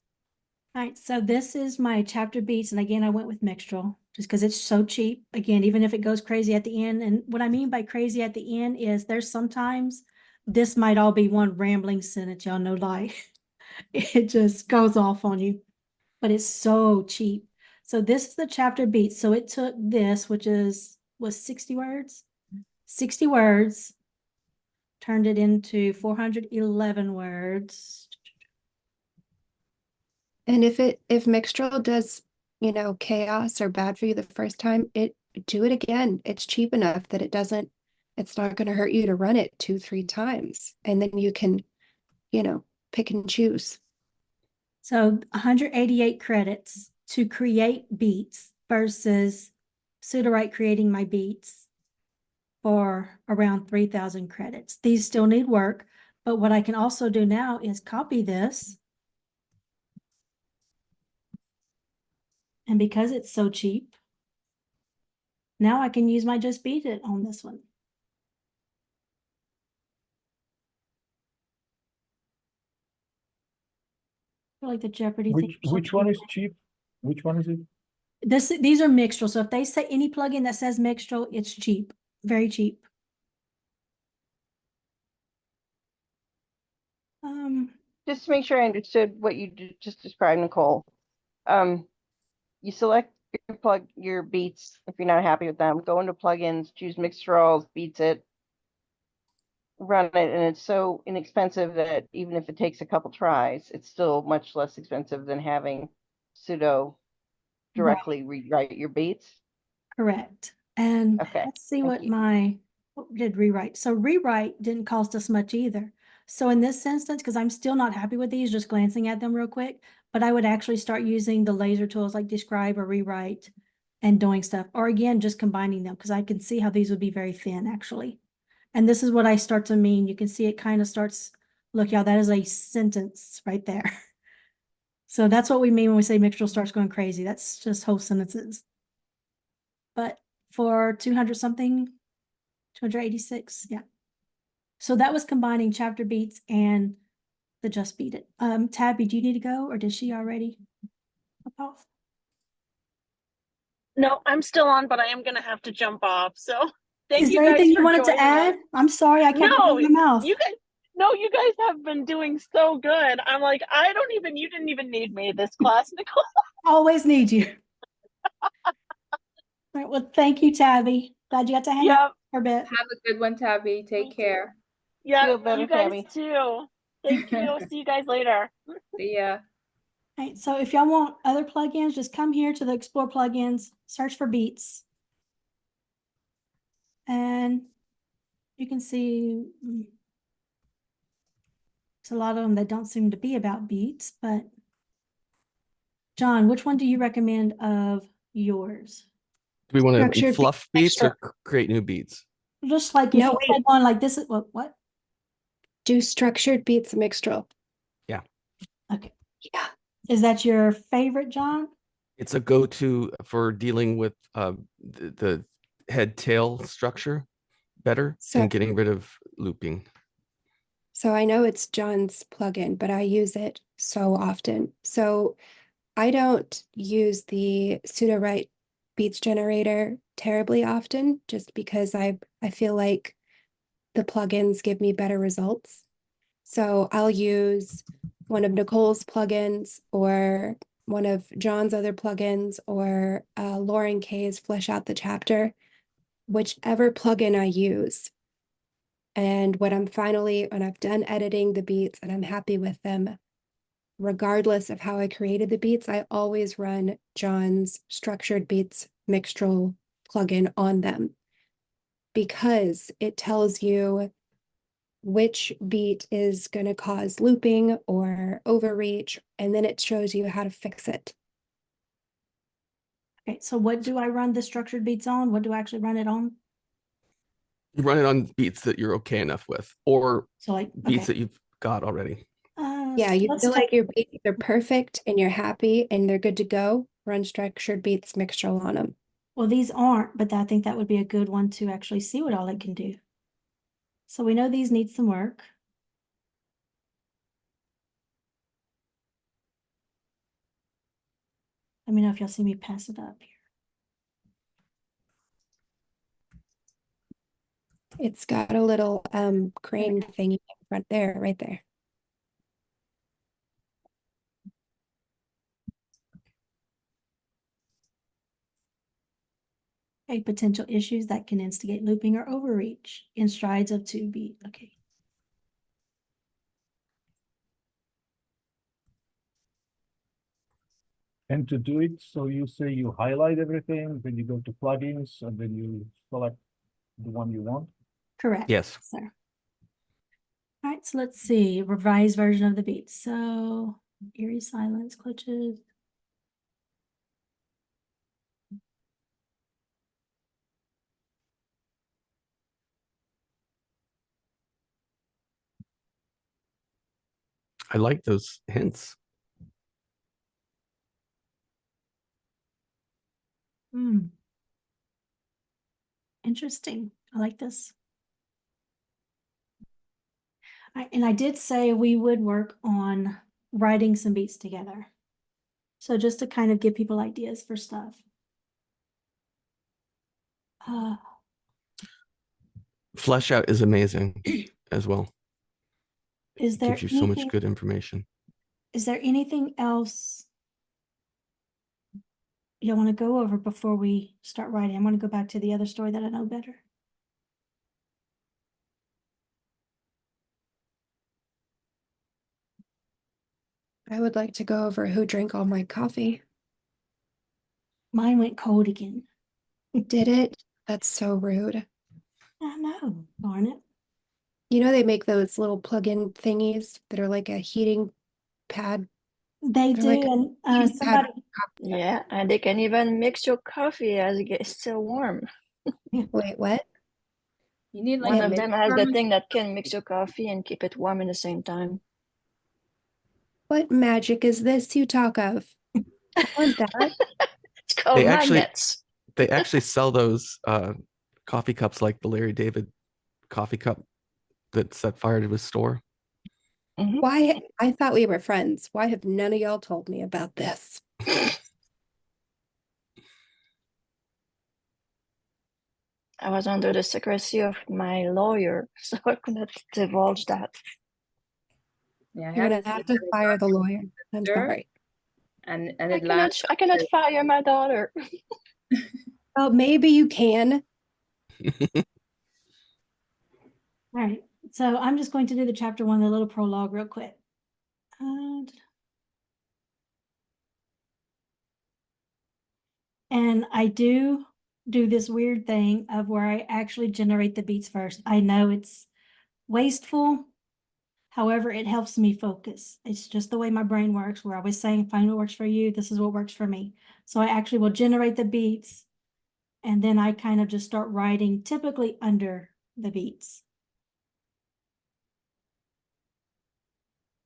All right, so this is my chapter beats, and again, I went with Mixtral just because it's so cheap. Again, even if it goes crazy at the end, and what I mean by crazy at the end is there's sometimes this might all be one rambling sentence, y'all know, like it just goes off on you, but it's so cheap. So this is the chapter beats. So it took this, which was 60 words, 60 words, turned it into 411 words. And if Mixtral does, chaos or bad for you the first time, do it again. It's cheap enough that it's not going to hurt you to run it 2-3 times. And then you can, pick and choose. So 188 credits to create beats versus Sudowrite creating my beats for around 3,000 credits. These still need work, but what I can also do now is copy this. And because it's so cheap, now I can use my Just Beat It on this one. I feel like the Jeopardy thing. Which one is cheap? Which one is it? These are Mixtral. So if they say any plugin that says Mixtral, it's cheap, very cheap. Just to make sure I understood what you just described, Nicole. You select your beats if you're not happy with them. Go into plugins, choose Mixtral, beats it, run it, and it's so inexpensive that even if it takes a couple tries, it's still much less expensive than having Sudo directly rewrite your beats. Correct. And Okay, let's see thank what did rewrite. So rewrite didn't cost us much either. So in this instance, because I'm still not happy with these, just glancing at them real quick, but I would actually start using the laser tools like describe or rewrite and doing stuff, or again, just combining them because I can see how these would be very thin actually. And this is what I start to mean. You can see it kind of starts, look, y'all, that is a sentence right there. So that's what we mean when we say Mixtral starts going crazy. That's just whole sentences. But for 200 something, 286, yeah. So that was combining chapter beats and the Just Beat It. Tabby, do you need to go or did she already hop off? No, I'm still on, but I am gonna have to jump off. So thank Is you there guys anything you for wanted to joining add? us. I'm sorry, I kept No, opening my mouth. you guys have been doing so good. I'm like, you didn't even need me this class, Nicole. Always need you. All right, well, thank you, Tabby. Glad you got to hang out for a bit. Have a good one, Tabby. Take care. Yeah, Feel better, you guys Tabby. too. Thank you. See you guys later. See ya. All right, so if y'all want other plugins, just come here to the Explore plugins, search for Beats. And you can see There's a lot of them that don't seem to be about beats, but John, which one do you recommend of yours? Do we want to Structured fluff beats or extra. create new beats? Just like if No, you wait. had one like this is what? Do structured beats mixtral. Yeah. Okay. Yeah. Is that your favorite, John? It's a go-to for dealing with the head tail structure better So- and getting rid of looping. So I know it's John's plugin, but I use it so often. So I don't use the Sudowrite beats generator terribly often, just because I feel like the plugins give me better results. So I'll use one of Nicole's plugins or one of John's other plugins or Lauren Kay's Flesh Out the Chapter, whichever plugin I use. And when I've done editing the beats and I'm happy with them, regardless of how I created the beats, I always run John's structured beats mixtral plugin on them because it tells you which beat is going to cause looping or overreach, and then it shows you how to fix it. Okay, so what do I run the structured beats on? What do I actually run it on? You run it on beats that you're okay enough with, or So like beats okay. that you've got already. Yeah, So you let's feel take- like your beats are perfect and you're happy and they're good to go, run structured beats mixtral on them. well, these aren't, but I think that would be a good one to actually see what all it can do. So we know these need some work. Let me know if y'all see me pass it up here. It's got a little crane thingy in front there, right there. Okay, potential issues that can instigate looping or overreach in strides of 2 beat. Okay. And to do it, so you say you highlight everything, then you go to plugins, and then you select the one you want. Correct. Yes. Sir. All right, so let's see, revised version of the beat. So eerie silence, glitches. I like those hints. Hmm. Interesting. I like this. And I did say we would work on writing some beats together. So just to kind of give people ideas for stuff. Flesh Out is amazing as well. Is It there gives you so much anything, good information. is there anything else you want to go over before we start writing? I'm going to go back to the other story that I know better. I would like to go over who drank all my coffee. Mine went cold again. Did it? That's so rude. I know, darn it. You know, they make those little plug-in thingies that are like a heating pad. They They're do, like a and heating pad. somebody, Yeah, and they can even mix your coffee as it gets still warm. Wait, what? You need like One a of them mid- has the thing that can mix your coffee and keep it warm at the same time. What magic is this you talk of? I want that. It's called They actually- magnets. They actually sell those coffee cups like the Larry David coffee cup that set fire to his store. Why? I thought we were friends. Why have none of y'all told me about this? I was under the secrecy of my lawyer, so I could not divulge that. Yeah, I You're had gonna this have to fire the lawyer. I'm Sure. sorry. and I it cannot, lasts. I cannot fire my daughter. Oh, maybe you can. all right. So I'm just going to do the chapter 1, the little prologue real quick. And I do this weird thing of where I actually generate the beats first. I know it's wasteful. However, it helps me focus. It's just the way my brain works, where I was saying, find what works for you. This is what works for me. So I actually will generate the beats, and then I kind of just start writing typically under the beats.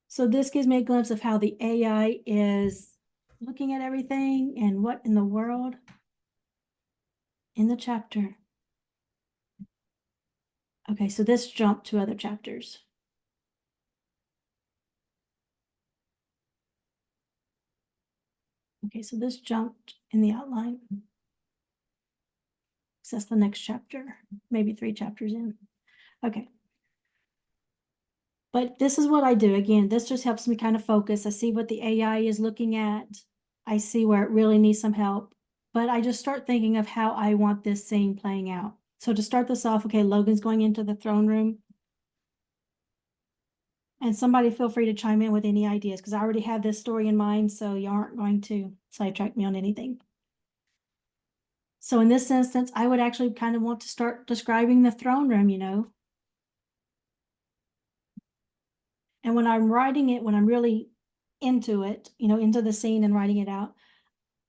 So this gives me a glimpse of how the AI is looking at everything and what in the world in the chapter. Okay, so this jumped to other chapters. Okay, so this jumped in the outline. So that's the next chapter, maybe 3 chapters in. Okay. But this is what I do. Again, this just helps me kind of focus. I see what the AI is looking at. I see where it really needs some help. But I just start thinking of how I want this scene playing out. So to start this off, okay, Logan's going into the throne room. And somebody feel free to chime in with any ideas, because I already have this story in mind, so you aren't going to sidetrack me on anything. So in this instance, I would actually kind of want to start describing the throne room, you know. And when I'm writing it, when I'm really into it, you know, into the scene and writing it out,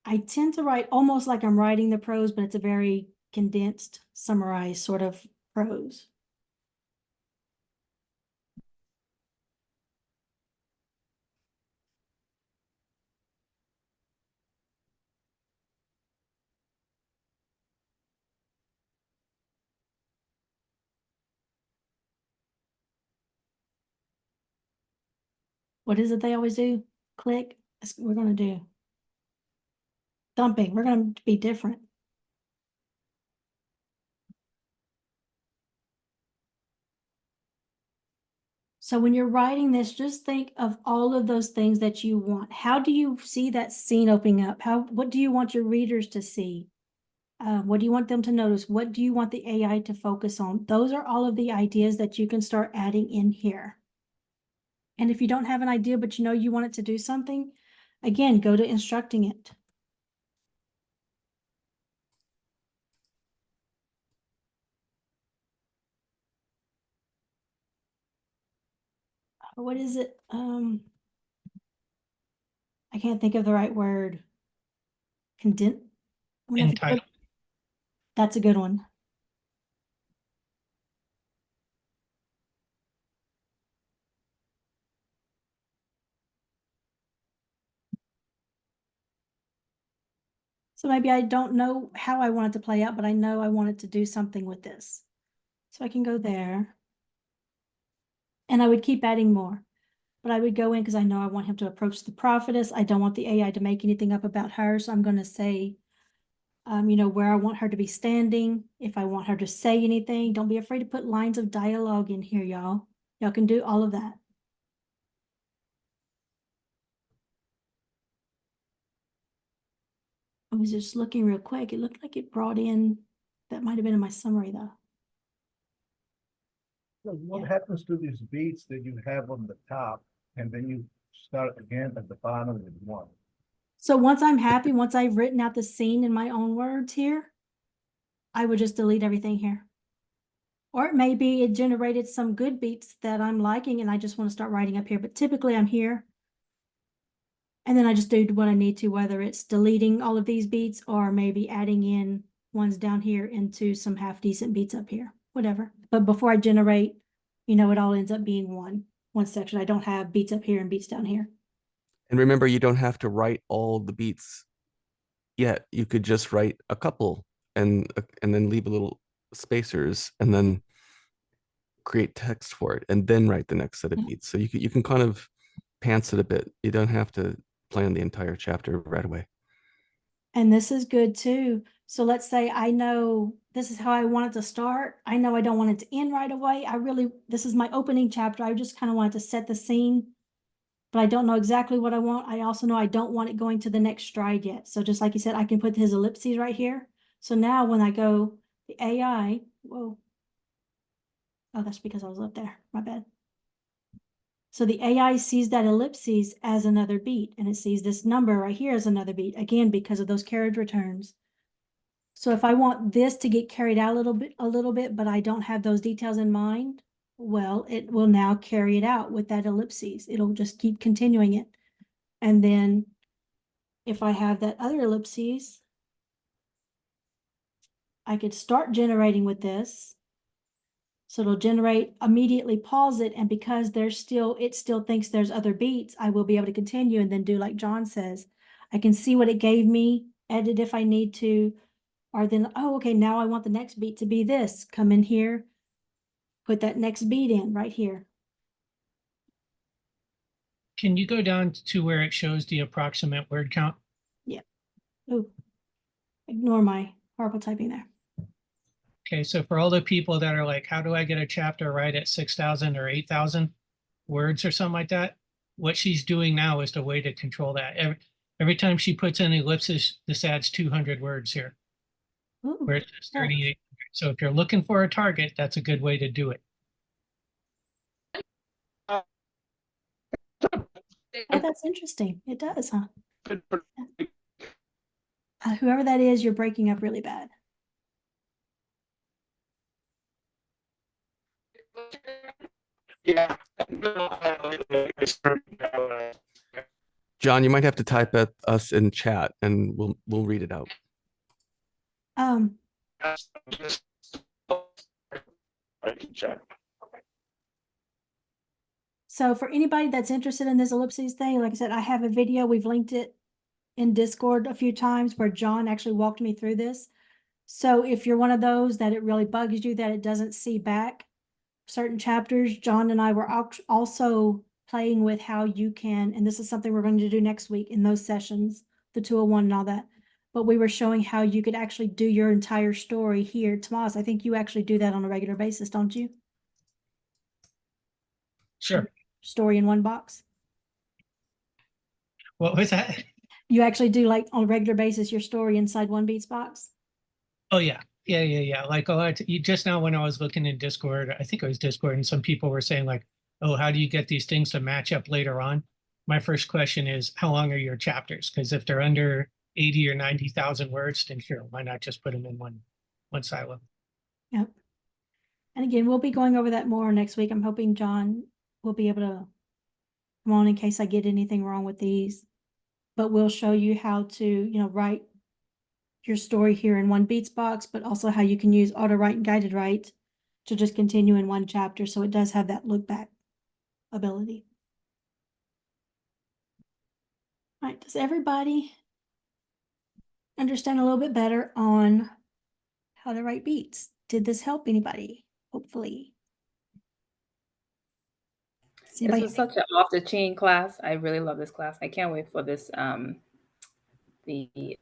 I tend to write almost like I'm writing the prose, but it's a very condensed, summarized sort of prose. What is it they always do? Click. That's what we're going to do. Dumping. We're going to be different. So when you're writing this, just think of all of those things that you want. How do you see that scene opening up? What do you want your readers to see? What do you want them to notice? What do you want the AI to focus on? Those are all of the ideas that you can start adding in here. And if you don't have an idea, but you know you want it to do something, again, go to instructing it. What is it? I can't think of the right word. Entitled. That's a good one. So maybe I don't know how I want it to play out, but I know I want it to do something with this. So I can go there. And I would keep adding more. But I would go in because I know I want him to approach the prophetess. I don't want the AI to make anything up about her. So I'm going to say, you know, where I want her to be standing. If I want her to say anything, don't be afraid to put lines of dialogue in here, y'all. Y'all can do all of that. I was just looking real quick. It looked like it brought in, that might have been in my summary though. So what Yeah. happens to these beats that you have on the top and then you start again at the bottom with one? So once I'm happy, once I've written out the scene in my own words here, I would just delete everything here. Or it may be it generated some good beats that I'm liking and I just want to start writing up here, but typically I'm here. And then I just do what I need to, whether it's deleting all of these beats or maybe adding in ones down here into some half decent beats up here, whatever. But before I generate, you know, it all ends up being one section. I don't have beats up here and beats down here. And remember, you don't have to write all the beats yet. You could just write a couple and then leave a little spacers and then create text for it and then write the next set of beats. So you can kind of pants it a bit. You don't have to plan the entire chapter right away. And this is good too. So let's say I know this is how I want it to start. I know I don't want it to end right away. This is my opening chapter. I just kind of want to set the scene, but I don't know exactly what I want. I also know I don't want it going to the next stride yet. So just like you said, I can put his ellipses right here. So now when I go, the AI, whoa. Oh, that's because I was up there. My bad. So the AI sees that ellipses as another beat, and it sees this number right here as another beat, again, because of those carriage returns. So if I want this to get carried out a little bit, but I don't have those details in mind, Well, it will now carry it out with that ellipses. It'll just keep continuing it. And then if I have that other ellipses, I could start generating with this. So it'll generate, immediately pause it. And because it still thinks there's other beats, I will be able to continue and then do like John says. I can see what it gave me, edit if I need to, or then, oh, okay, now I want the next beat to be this. Come in here, put that next beat in right here. Can you go down to where it shows the approximate word count? Ooh, ignore my horrible typing there. Okay, so for all the people that are like, how do I get a chapter right at 6,000 or 8,000 words or something like that? What she's doing now is the way to control that. Every time she puts in ellipsis, this adds 200 words here, Ooh, where it says 3,800. So if you're looking for a target, that's a good way to do it. oh, that's interesting. It does, huh? Whoever that is, you're breaking up really bad. Yeah. John, you might have to type at us in chat and we'll read it out. I can check. So for anybody that's interested in this ellipses thing, like I said, I have a video, we've linked it in Discord a few times where John actually walked me through this. So if you're one of those that it really bugs you that it doesn't see back certain chapters, John and I were also playing with how you can, and this is something we're going to do next week in those sessions, the 201 and all that. But we were showing how you could actually do your entire story here. Tomas, I think you actually do that on a regular basis, don't you? Sure. Story in one box. What was that? You actually do like on a regular basis your story inside one Beats box? Oh yeah. Yeah. Like a lot just now when I was looking in Discord, I think it was Discord, and some people were saying like, oh, how do you get these things to match up later on? My first question is, how long are your chapters? Because if they're under 80 or 90,000 words, then sure, why not just put them in one silo? Yep. And again, we'll be going over that more next week. I'm hoping John will be able to come on in case I get anything wrong with these. But we'll show you how to, write your story here in one Beats box, but also how you can use auto write and guided write to just continue in one chapter. So it does have that look back ability. All right, does everybody understand a little bit better on how to write beats? Did this help anybody? Hopefully. This was such an off the chain class. I really love this class. I can't wait for this the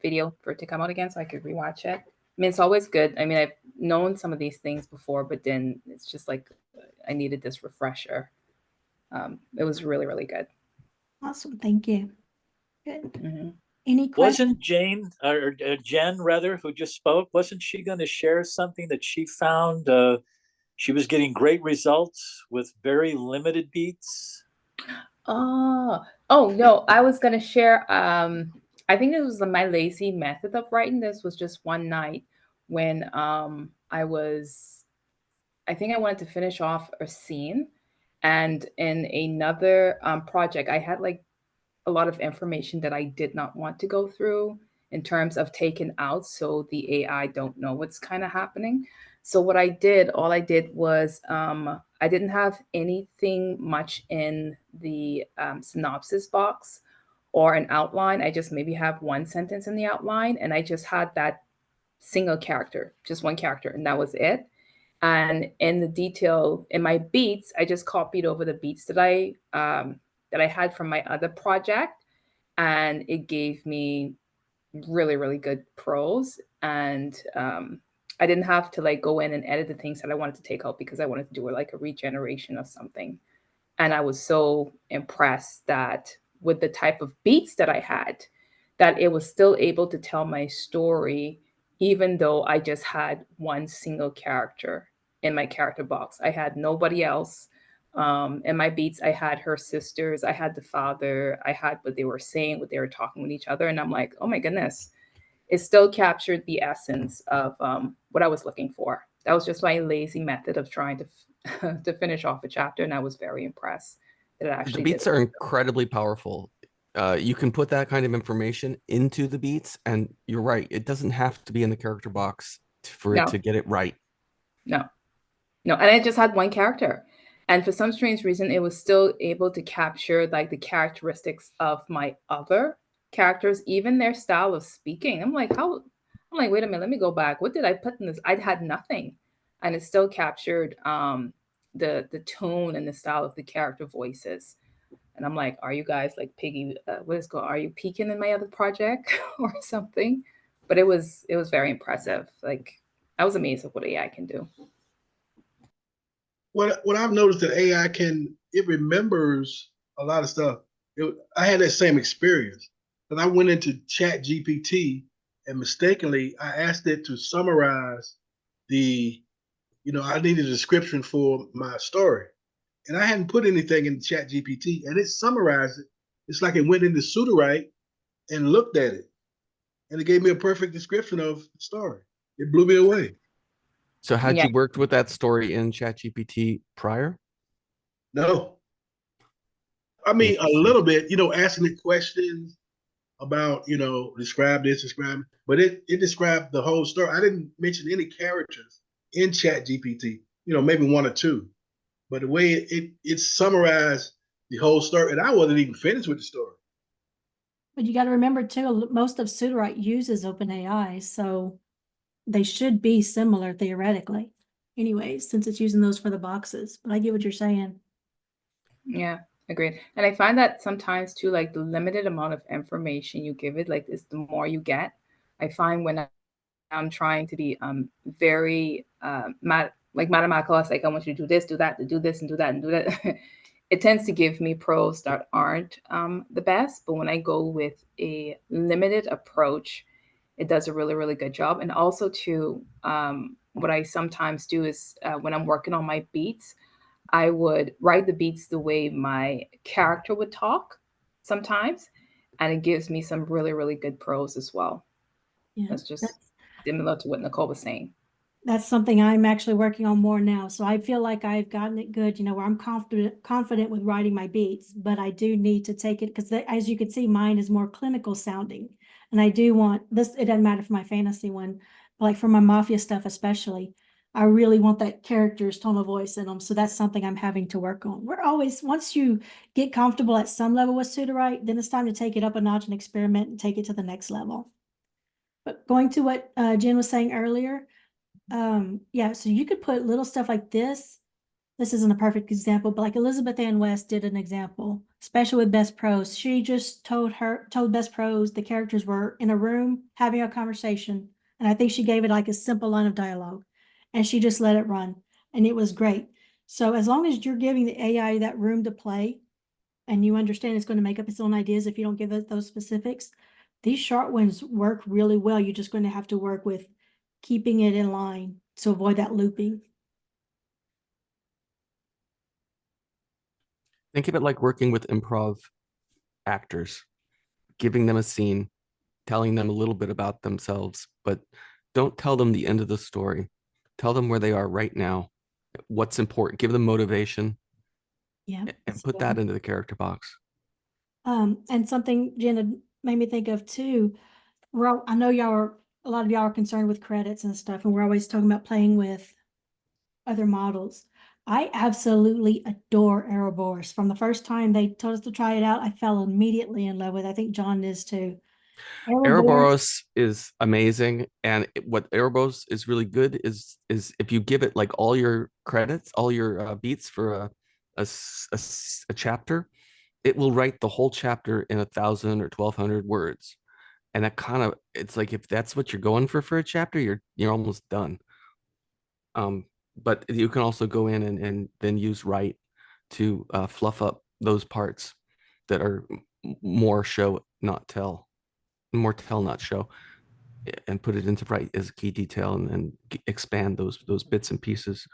video for it to come out again so I could rewatch it. I mean, it's always good. I mean, I've known some of these things before, but then it's just like I needed this refresher. It was really, really good. Awesome. Thank you. Good. Mm-hmm. Any questions? Wasn't Jane or Jen rather, who just spoke, wasn't she going to share something that she found? She was getting great results with very limited beats. Oh no, I was gonna share. I think it was my lazy method of writing. This was just one night when I think I wanted to finish off a scene, and in another project, I had like a lot of information that I did not want to go through in terms of taking out, so the AI don't know what's kind of happening. So what all I did was I didn't have anything much in the synopsis box or an outline. I just maybe have one sentence in the outline, and I just had that single character, just one character, and that was it. And in the detail in my beats, I just copied over the beats that I had from my other project, and it gave me really, really good prose. And I didn't have to like go in and edit the things that I wanted to take out because I wanted to do like a regeneration of something. And I was so impressed that with the type of beats that I had, that it was still able to tell my story, even though I just had one single character in my character box. I had nobody else. In my beats, I had her sisters, I had the father, I had what they were saying, what they were talking with each other. And I'm like, oh my goodness, it still captured the essence of what I was looking for. That was just my lazy method of trying to to finish off a chapter, and I was very impressed that it The actually beats did are it. incredibly powerful. You can put that kind of information into the beats, and you're right. It doesn't have to be in the character box for it No. to get it right. No, and I just had one character, and for some strange reason, it was still able to capture like the characteristics of my other characters, even their style of speaking. I'm like, wait a minute, let me go back. What did I put in this? I had nothing, and it still captured the tone and the style of the character voices. And I'm like, are you guys like piggy? What is it called? Are you peeking in my other project or something? But it was very impressive. Like I was amazed at what AI can do. What I've noticed that AI it remembers a lot of stuff. I had that same experience, but I went into Chat GPT and mistakenly I asked it to summarize I needed a description for my story, and I hadn't put anything in Chat GPT, and it summarized it. It's like it went into Sudowrite and looked at it, and it gave me a perfect description of the story. It blew me away. So had Yeah. you worked with that story in ChatGPT prior? No, I mean a Interesting. little bit. Asking it questions about describe this, describe, but it described the whole story. I didn't mention any characters in Chat GPT. Maybe one or two, but the way it summarized the whole story, and I wasn't even finished with the story. But you got to remember too, most of Sudowrite uses OpenAI, so they should be similar theoretically. Anyways, since it's using those for the boxes, but I get what you're saying. Yeah, agreed. And I find that sometimes too, like the limited amount of information you give it, like is the more you get. I find when I'm trying to be very like mathematical, it's like I want you to do this, do that, to do this, and do that, and do that. It tends to give me pros that aren't the best. But when I go with a limited approach, it does a really, really good job. And also too, what I sometimes do is when I'm working on my beats, I would write the beats the way my character would talk sometimes, and it gives me some really, really good prose as well. Yeah, That's just similar to what Nicole was saying. that's something I'm actually working on more now. So I feel like I've gotten it good, where I'm confident with writing my beats, but I do need to take it because as you can see, mine is more clinical sounding. And I do want this, it doesn't matter for my fantasy one, but like for my mafia stuff, especially, I really want that character's tone of voice in them. So that's something I'm having to work on. Once you get comfortable at some level with Sudowrite, then it's time to take it up a notch and experiment and take it to the next level. But going to what Jen was saying earlier, yeah, so you could put little stuff like this. This isn't a perfect example, but like Elizabeth Ann West did an example, especially with Best Pros. She just told Best Pros the characters were in a room having a conversation. And I think she gave it like a simple line of dialogue and she just let it run. And it was great. So as long as you're giving the AI that room to play and you understand it's going to make up its own ideas if you don't give it those specifics, these short ones work really well. You're just going to have to work with keeping it in line to avoid that looping. Think of it like working with improv actors, giving them a scene, telling them a little bit about themselves, but don't tell them the end of the story. Tell them where they are right now, what's important, give them motivation, Yeah. and put that into the character box. And something Jenna made me think of too, I know a lot of y'all are concerned with credits and stuff, and we're always talking about playing with other models. I absolutely adore Ouroboros. From the first time they told us to try it out, I fell immediately in love with it. I think John is too. Ouroboros is amazing, and what Ouroboros is really good is if you give it like all your credits, all your beats for a chapter, it will write the whole chapter in 1,000 or 1,200 words, and that kind of, it's like if that's what you're going for a chapter, you're almost done. But you can also go in and then use Write to fluff up those parts that are more show not tell, more tell not show, and put it into Write as a key detail and expand those bits and pieces.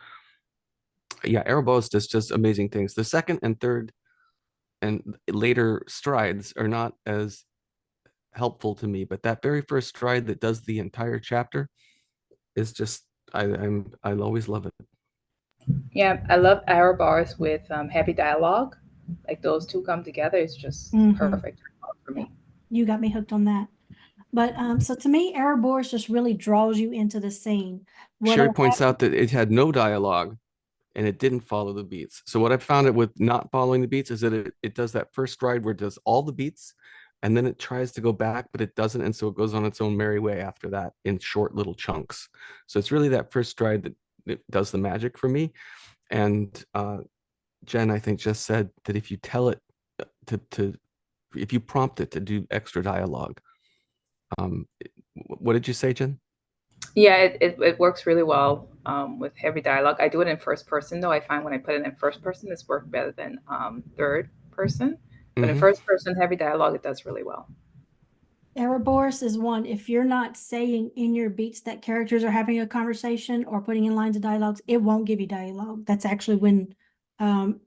Yeah, Erebos does just amazing things. The second and third and later strides are not as helpful to me, but that very first stride that does the entire chapter is just I'll always love it. Yeah, I love arrow bars with heavy dialogue. Like those two come together, it's just Mhm. perfect for me. You got me hooked on that. But so to me, error bars just really draws you into the scene. What Sherry I points have- out that it had no dialogue and it didn't follow the beats. So what I found it with not following the beats is that it does that first stride where it does all the beats and then it tries to go back, but it doesn't. And so it goes on its own merry way after that in short little chunks. So it's really that first stride that does the magic for me. And Jen, I think, just said that if you tell it if you prompt it to do extra dialogue, what did you say, Jen? Yeah, it works really well with heavy dialogue. I do it in first person though. I find when I put it in first person, it's worked better than third person. But in Mhm. first person heavy dialogue, it does really well. Ouroboros is one, if you're not saying in your beats that characters are having a conversation or putting in lines of dialogues, it won't give you dialogue. That's actually when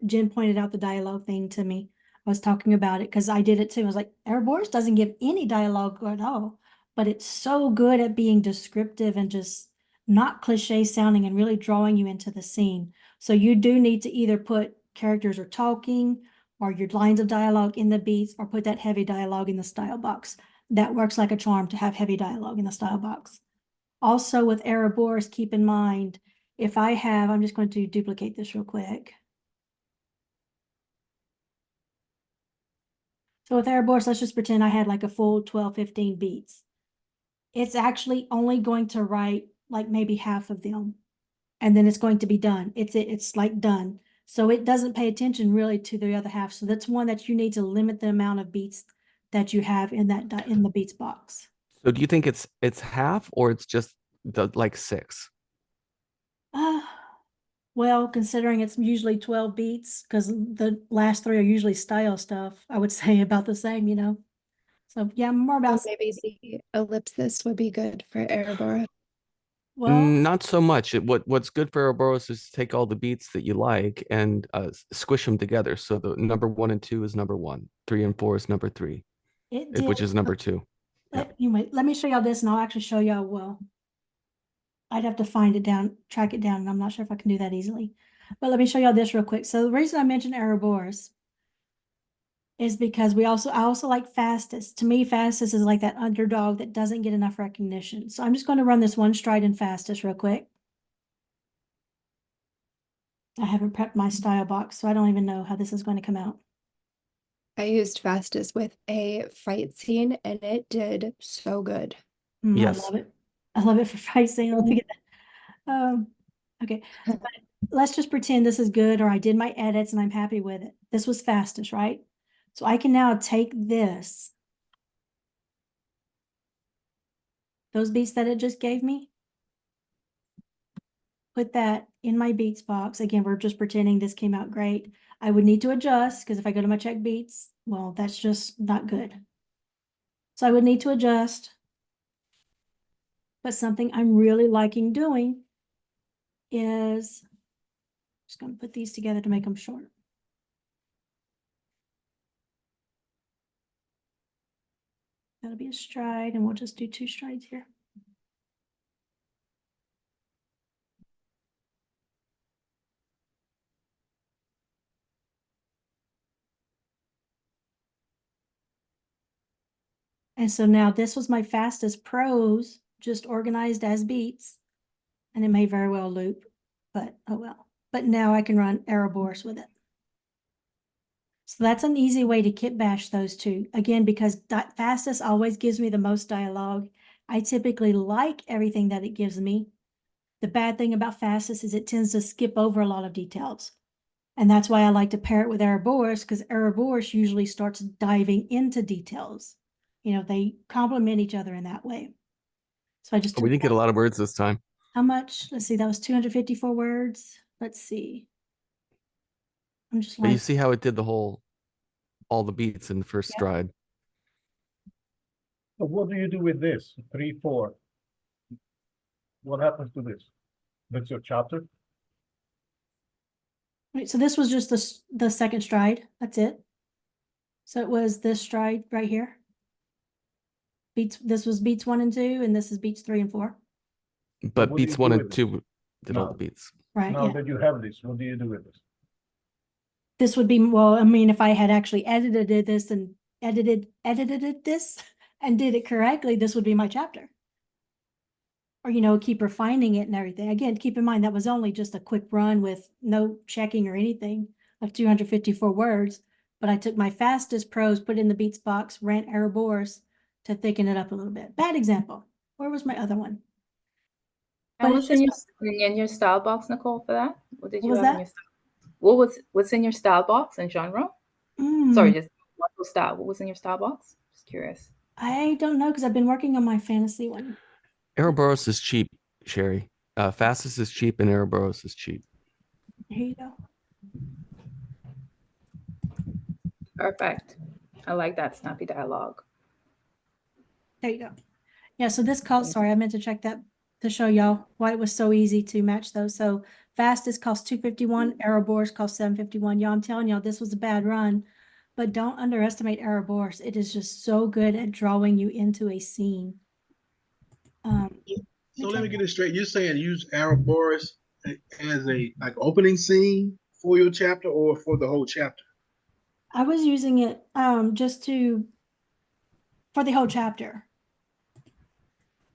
Jen pointed out the dialogue thing to me. I was talking about it because I did it too. I was like, Ouroboros doesn't give any dialogue at all, but it's so good at being descriptive and just not cliche sounding and really drawing you into the scene. So you do need to either put characters are talking or your lines of dialogue in the beats or put that heavy dialogue in the style box. That works like a charm to have heavy dialogue in the style box. Also with Ouroboros, keep in mind, if I have, I'm just going to duplicate this real quick. So with Ouroboros, let's just pretend I had like a full 12, 15 beats. It's actually only going to write like maybe half of them. And then it's going to be done. It's like done. So it doesn't pay attention really to the other half. So that's one that you need to limit the amount of beats that you have in that in the beats box. So do you think it's half or it's just like 6? Well, considering it's usually 12 beats, because the last 3 are usually style stuff, I would say about the same, you know? So yeah, more Well, about, maybe the ellipsis would be good for Ouroboros. well, Not so much. What's good for Ouroboros is to take all the beats that you like and squish them together. So the number 1 and 2 is number 1, 3 and 4 is number 3, it did. which is number 2. Yeah. Anyway, let me show y'all this and I'll actually show y'all, well, I'd have to find it down, track it down, and I'm not sure if I can do that easily. But let me show y'all this real quick. So the reason I mentioned Ouroboros is because I also like fastest. To me, fastest is like that underdog that doesn't get enough recognition. So I'm just going to run this one stride in fastest real quick. I haven't prepped my style box, so I don't even know how this is going to come out. I used fastest with a fight scene and it did so good. Yes. I love it. I love it for fight scene. Look at that. Okay. But let's just pretend this is good or I did my edits and I'm happy with it. This was fastest, right? So I can now take this, those beats that it just gave me, put that in my beats box. Again, we're just pretending this came out great. I would need to adjust because if I go to my check beats, well, that's just not good. So I would need to adjust. But something I'm really liking doing is just going to put these together to make them short. That'll be a stride, and we'll just do 2 strides here. And so now this was my fastest prose, just organized as beats, and it may very well loop, but oh well. But now I can run Ouroboros with it. So that's an easy way to kit bash those two. Again, because fastest always gives me the most dialogue. I typically like everything that it gives me. The bad thing about fastest is it tends to skip over a lot of details. And that's why I like to pair it with Ouroboros, because Ouroboros usually starts diving into details. You know, they complement each other in that way. So I just We didn't get a lot of words this time. how much? Let's see, that was 254 words. Let's see. I'm just But you like, see how it did all the beats in the first Yeah. stride. So what do you do with this? 3, 4. What happens to this? That's your chapter? wait, so this was just the second stride. That's it. So it was this stride right here. This was beats 1 and 2, and this is beats 3 and 4. But what do beats you 1 do and with it? 2, did all No. the beats. right? Now Yeah. that you have this, what do you do with this? This would be, well, I mean, if I had actually edited this and edited this and did it correctly, this would be my chapter. Or, you know, keep refining it and everything. Again, keep in mind, that was only just a quick run with no checking or anything of 254 words. But I took my fastest prose, put in the beats box, ran Ouroboros to thicken it up a little bit. Bad example. Where was my other one? And But what's it's in your style box, Nicole, for that? What did What you was have in that? your style? What's in your style box and genre? Sorry, just what style? What was in your style box? Just curious. I don't know because I've been working on my fantasy one. Ouroboros is cheap, Sherry. Fastest is cheap and Ouroboros is cheap. Here you go. Perfect. I like that snappy dialogue. There you go. Yeah, so this cost, sorry, I meant to check that to show y'all why it was so easy to match those. So fastest cost 251, Ouroboros cost 751. Y'all, I'm telling y'all, this was a bad run, but don't underestimate Ouroboros. It is just so good at drawing you into a scene. So let me get it straight. You're saying use Ouroboros as a like opening scene for your chapter or for the whole chapter? I was using it just for the whole chapter.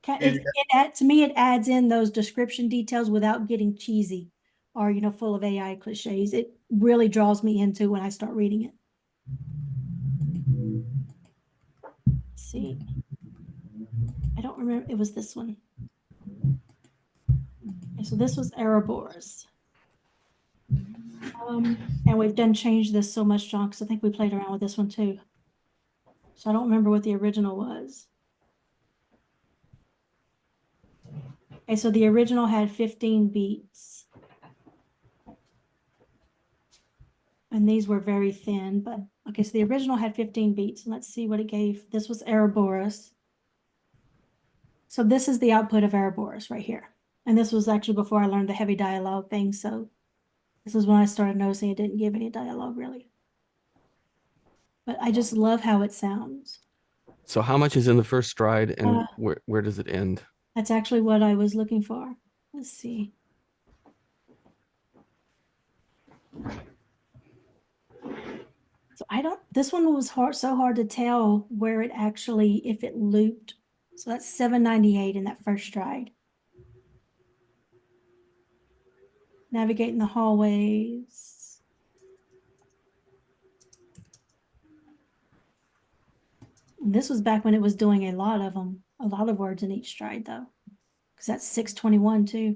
To me, it adds in those description details without getting cheesy or, you know, full of AI cliches. It really draws me into when I start reading it. Let's see. I don't remember. It was this one. Okay, so this was Ouroboros. And we've done changed this so much, John, because I think we played around with this one too. So I don't remember what the original was. Okay, so the original had 15 beats. And these were very thin, but okay, so the original had 15 beats. Let's see what it gave. This was Ouroboros. So this is the output of Ouroboros right here. And this was actually before I learned the heavy dialogue thing. So this is when I started noticing it didn't give any dialogue really. But I just love how it sounds. So how much is in the first stride and where does it end? That's actually what I was looking for. Let's see. So this one was so hard to tell where it actually, if it looped. So that's 798 in that first stride. Navigating the hallways. And this was back when it was doing a lot of them, a lot of words in each stride though. Because that's 621 too.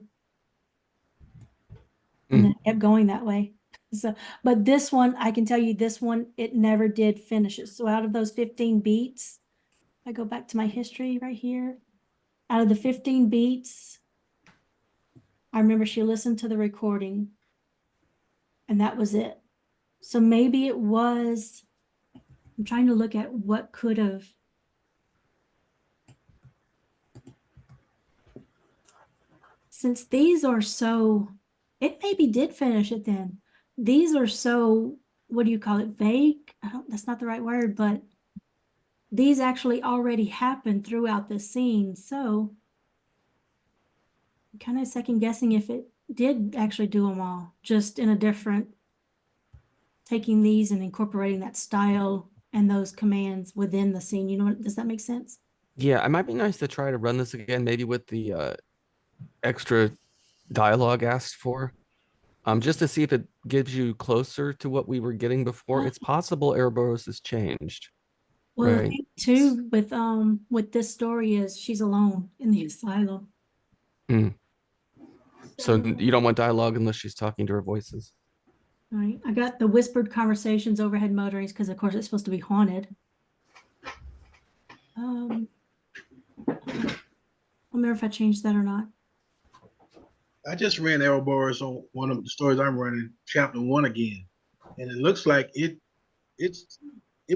And then it kept going that way. So, but this one, I can tell you this one, it never did finish it. So out of those 15 beats, I go back to my history right here. Out of the 15 beats, I remember she listened to the recording and that was it. So maybe it was, I'm trying to look at what could have. Since these are so, it maybe did finish it then. These are so, what do you call it? Vague? That's not the right word, but these actually already happened throughout the scene. So I'm kind of second guessing if it did actually do them all, just in a different, taking these and incorporating that style and those commands within the scene. You know what, does that make sense? Yeah, it might be nice to try to run this again, maybe with the extra dialogue asked for. Just to see if it gives you closer to what we were getting before. It's possible Ouroboros has changed. Well, right? the thing too with this story is she's alone in the asylum. So you don't want dialogue unless she's talking to her voices. Right. I got the whispered conversations, overhead mutterings, because of course it's supposed to be haunted. I don't remember if I changed that or not. I just ran Ouroboros on one of the stories I'm running, chapter 1 again, and it looks like it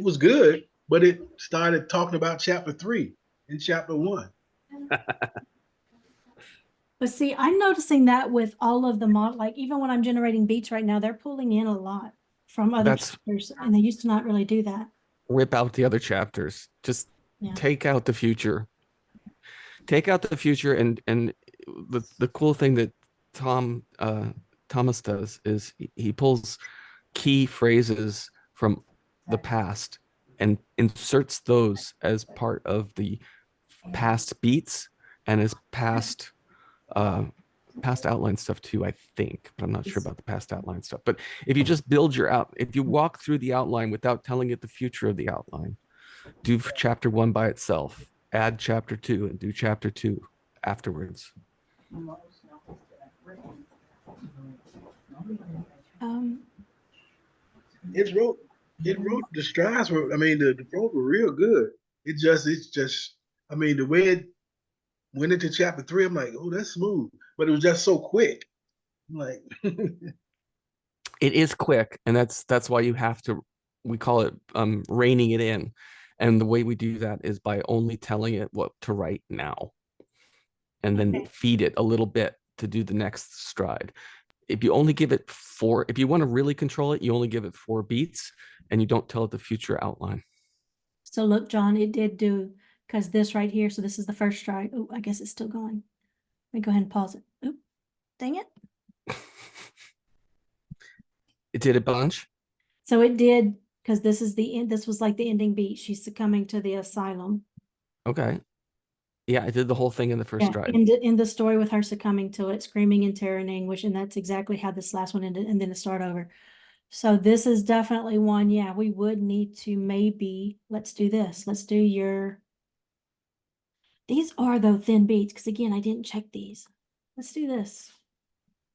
was good, but it started talking about chapter 3 in chapter 1. But see, I'm noticing that with all of the like even when I'm generating beats right now, they're pulling in a lot from other chapters, and they used to not really do that. Rip out the other chapters. Just take out the future. Take out the future, and the cool thing that Thomas does is he pulls key phrases from the past and inserts those as part of the past beats and as past outline stuff too, I think, but I'm not sure about the past outline stuff. But if you just if you walk through the outline without telling it the future of the outline, do chapter 1 by itself, add chapter 2 and do chapter 2 afterwards. It wrote the strides were, I mean, the flows were real good. It's just, I mean, the way it went into chapter 3, I'm like, oh, that's smooth, but it was just so quick. I'm like, It is quick, and that's why you have to, we call it reining it in. And the way we do that is by only telling it what to write now, and then feed it a little bit to do the next stride. If you only give it if you want to really control it, you only give it 4 beats and you don't tell it the future outline. So look, John, it did do, because this right here, so this is the first stride. Oh, I guess it's still going. Let me go ahead and pause it. Oop, dang it. It did a bunch. So it did, because this is the end, this was like the ending beat. She's succumbing to the asylum. Okay. Yeah, I did the whole thing in the first stride. In the story with her succumbing to it, screaming in terror and anguish, and that's exactly how this last one ended, and then to start over. So this is definitely one, yeah, we would need to maybe, let's do this. Let's do these are though thin beats, because again, I didn't check these. Let's do this.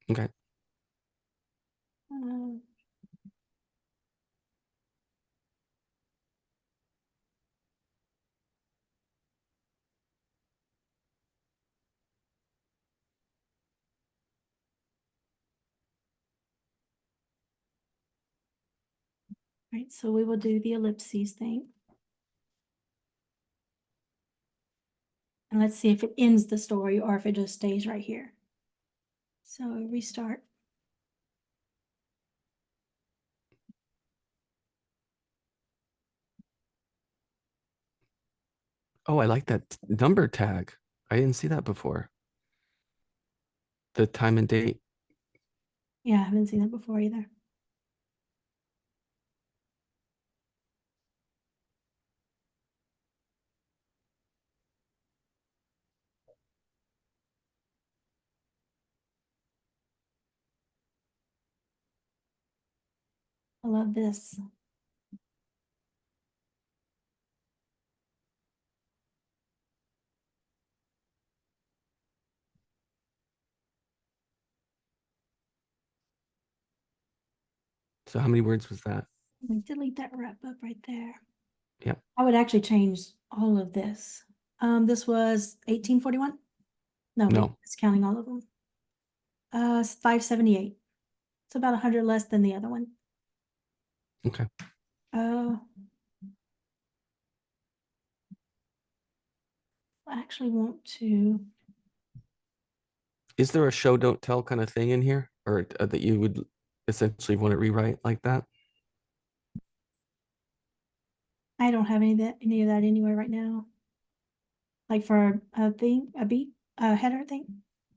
Okay. Right, so we will do the ellipses thing. And let's see if it ends the story or if it just stays right here. So restart. Oh, I like that number tag. I didn't see that before. The time and date. Yeah, I haven't seen that before either. I love this. So how many words was that? Let me delete that wrap up right there. Yeah. I would actually change all of this. This was 1841. No, No. it's counting all of them. 578. It's about 100 less than the other one. Okay. I actually want to. Is there a show don't tell kind of thing in here, or that you would essentially want to rewrite like that? I don't have any of that anywhere right now. Like for a thing, a beat, a header thing.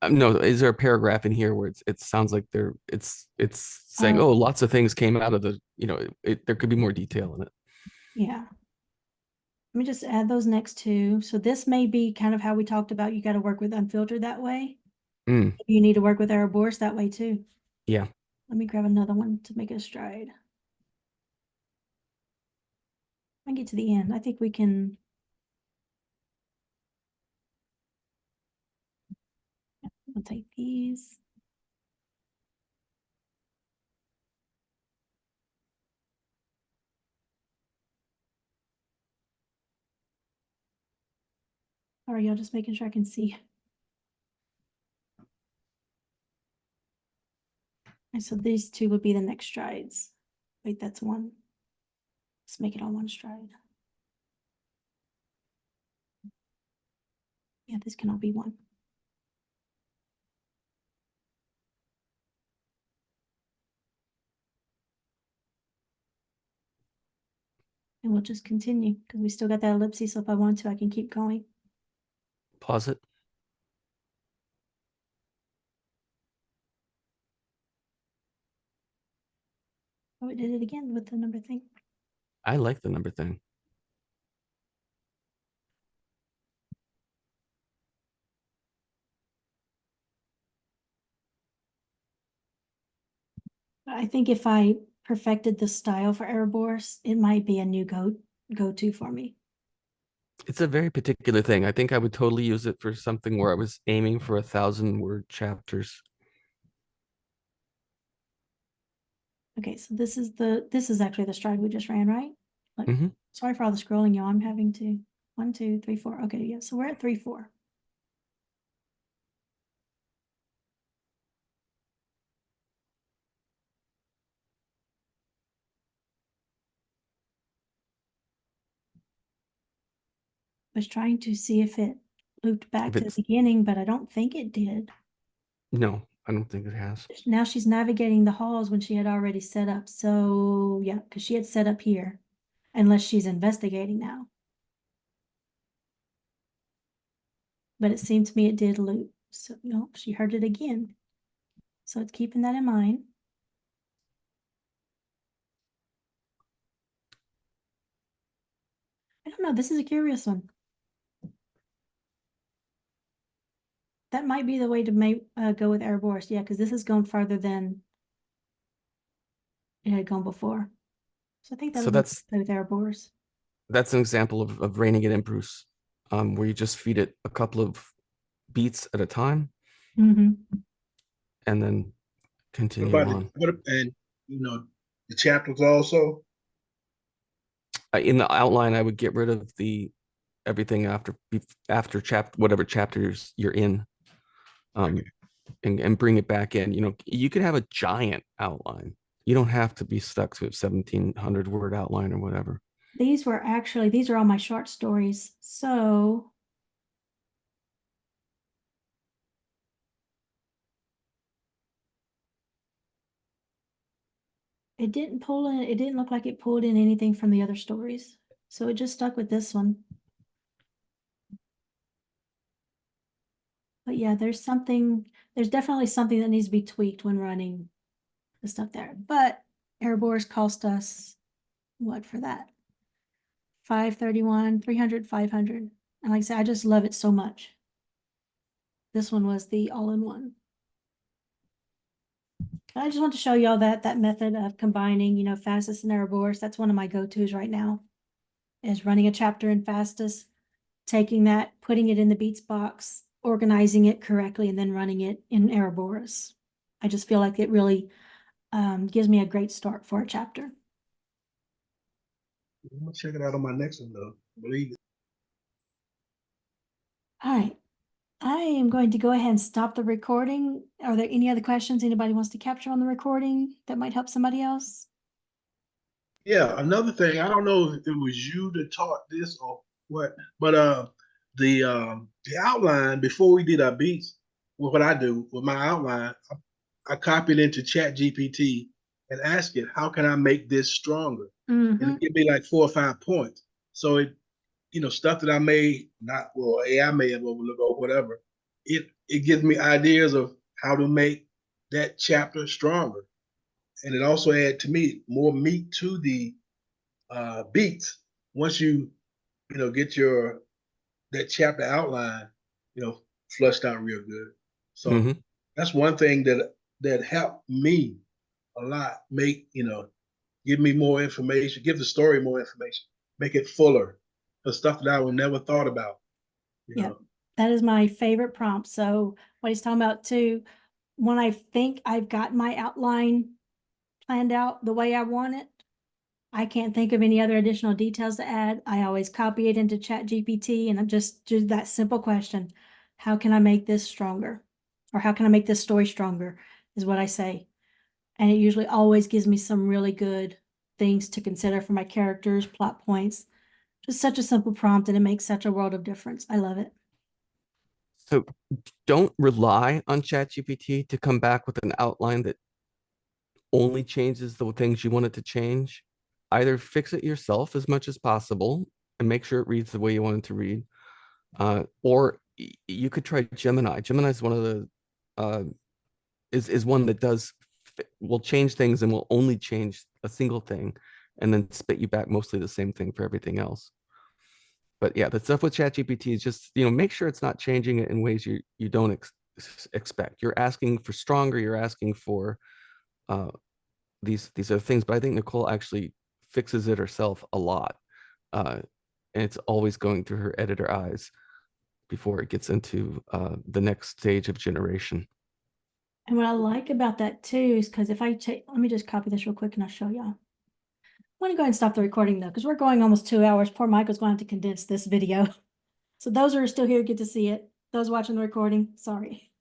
No, is there a paragraph in here where it sounds like it's saying, oh, lots of things came out of the, there could be more detail in it. Yeah. Let me just add those next two. So this may be kind of how we talked about, you got to work with unfiltered that way. You need to work with Ouroboros that way too. Yeah. Let me grab another one to make a stride. I get to the end. I think we can. We'll take these. Sorry, y'all, just making sure I can see. And so these two would be the next strides. Wait, that's one. Let's make it on one stride. Yeah, this cannot be one. And we'll just continue because we still got that ellipsis. So if I want to, I can keep going. Pause it. it did it again with the number thing. I like the number thing. I think if I perfected the style for Ouroboros, it might be a new go-to for me. It's a very particular thing. I think I would totally use it for something where I was aiming for 1,000-word chapters. Okay, so this is actually the stride we just ran, right? Like, Mhm. sorry for all the scrolling, y'all. I'm having to 1, 2, 3, 4. Okay, yeah. So we're at 3, 4. Was trying to see if it looped back If to the it's beginning, but I don't think it did. no, I don't think it has. Now she's navigating the halls when she had already set up. So yeah, because she had set up here, unless she's investigating now. But it seemed to me it did loop. So no, she heard it again. So it's keeping that in mind. I don't know. This is a curious one. That might be the way to make go with Ouroboros. Yeah, because this has gone farther than it had gone before. So I think So that'll play with Ouroboros. that's an example of reining it in, Bruce, where you just feed it a couple of beats at a time Mm-hmm. and then What continue about on. and the chapters also? In the outline, I would get rid of everything after whatever chapters you're in, and bring it back in. You could have a giant outline. You don't have to be stuck to a 1,700-word outline or whatever. These are all my short stories. So it didn't look like it pulled in anything from the other stories. So it just stuck with this one. But yeah, there's definitely something that needs to be tweaked when running the stuff there. But Ouroboros cost us what for that? 531, 300, 500. And like I said, I just love it so much. This one was the all-in-one. I just want to show y'all that method of combining, Fastest and Ouroboros. That's one of my go-tos right now, is running a chapter in Fastest, taking that, putting it in the Beats box, organizing it correctly, and then running it in Ouroboros. I just feel like it really gives me a great start for a chapter. I'm gonna check it out on my next one though. Believe it. All right. I am going to go ahead and stop the recording. Are there any other questions anybody wants to capture on the recording that might help somebody else? Yeah, another thing, I don't know if it was you that taught this or what, but the outline before we did our beats, well, what I do with my outline, I copy it into Chat GPT and ask it, how can I make this stronger? And it give me like 4 or 5 points. So it, stuff that I may not, well, AI may have overlooked or whatever, it gives me ideas of how to make that chapter stronger. And it also add to me more meat to the beats once you get that chapter outline flushed out real good. So that's one thing that helped me a lot. Give me more information, give the story more information, make it fuller, the stuff that I would never thought about. Yeah, that is my favorite prompt. So what he's talking about too, when I think I've got my outline planned out the way I want it, I can't think of any other additional details to add. I always copy it into Chat GPT and I just do that simple question. How can I make this stronger? Or how can I make this story stronger is what I say. And it usually always gives me some really good things to consider for my characters, plot points. Just such a simple prompt and it makes such a world of difference. I love it. So don't rely on ChatGPT to come back with an outline that only changes the things you want it to change. Either fix it yourself as much as possible and make sure it reads the way you want it to read. Or you could try Gemini. Gemini is one of the is one that does will change things and will only change a single thing and then spit you back mostly the same thing for everything else. But yeah, the stuff with ChatGPT is just, make sure it's not changing it in ways you don't expect. You're asking for stronger, you're asking for these other things, but I think Nicole actually fixes it herself a lot. And it's always going through her editor eyes before it gets into the next stage of generation. And what I like about that too is because if I take, let me just copy this real quick and I'll show y'all. I'm going to go ahead and stop the recording though, because we're going almost 2 hours. Poor Michael's going to have to condense this video. So those who are still here get to see it. Those watching the recording, sorry.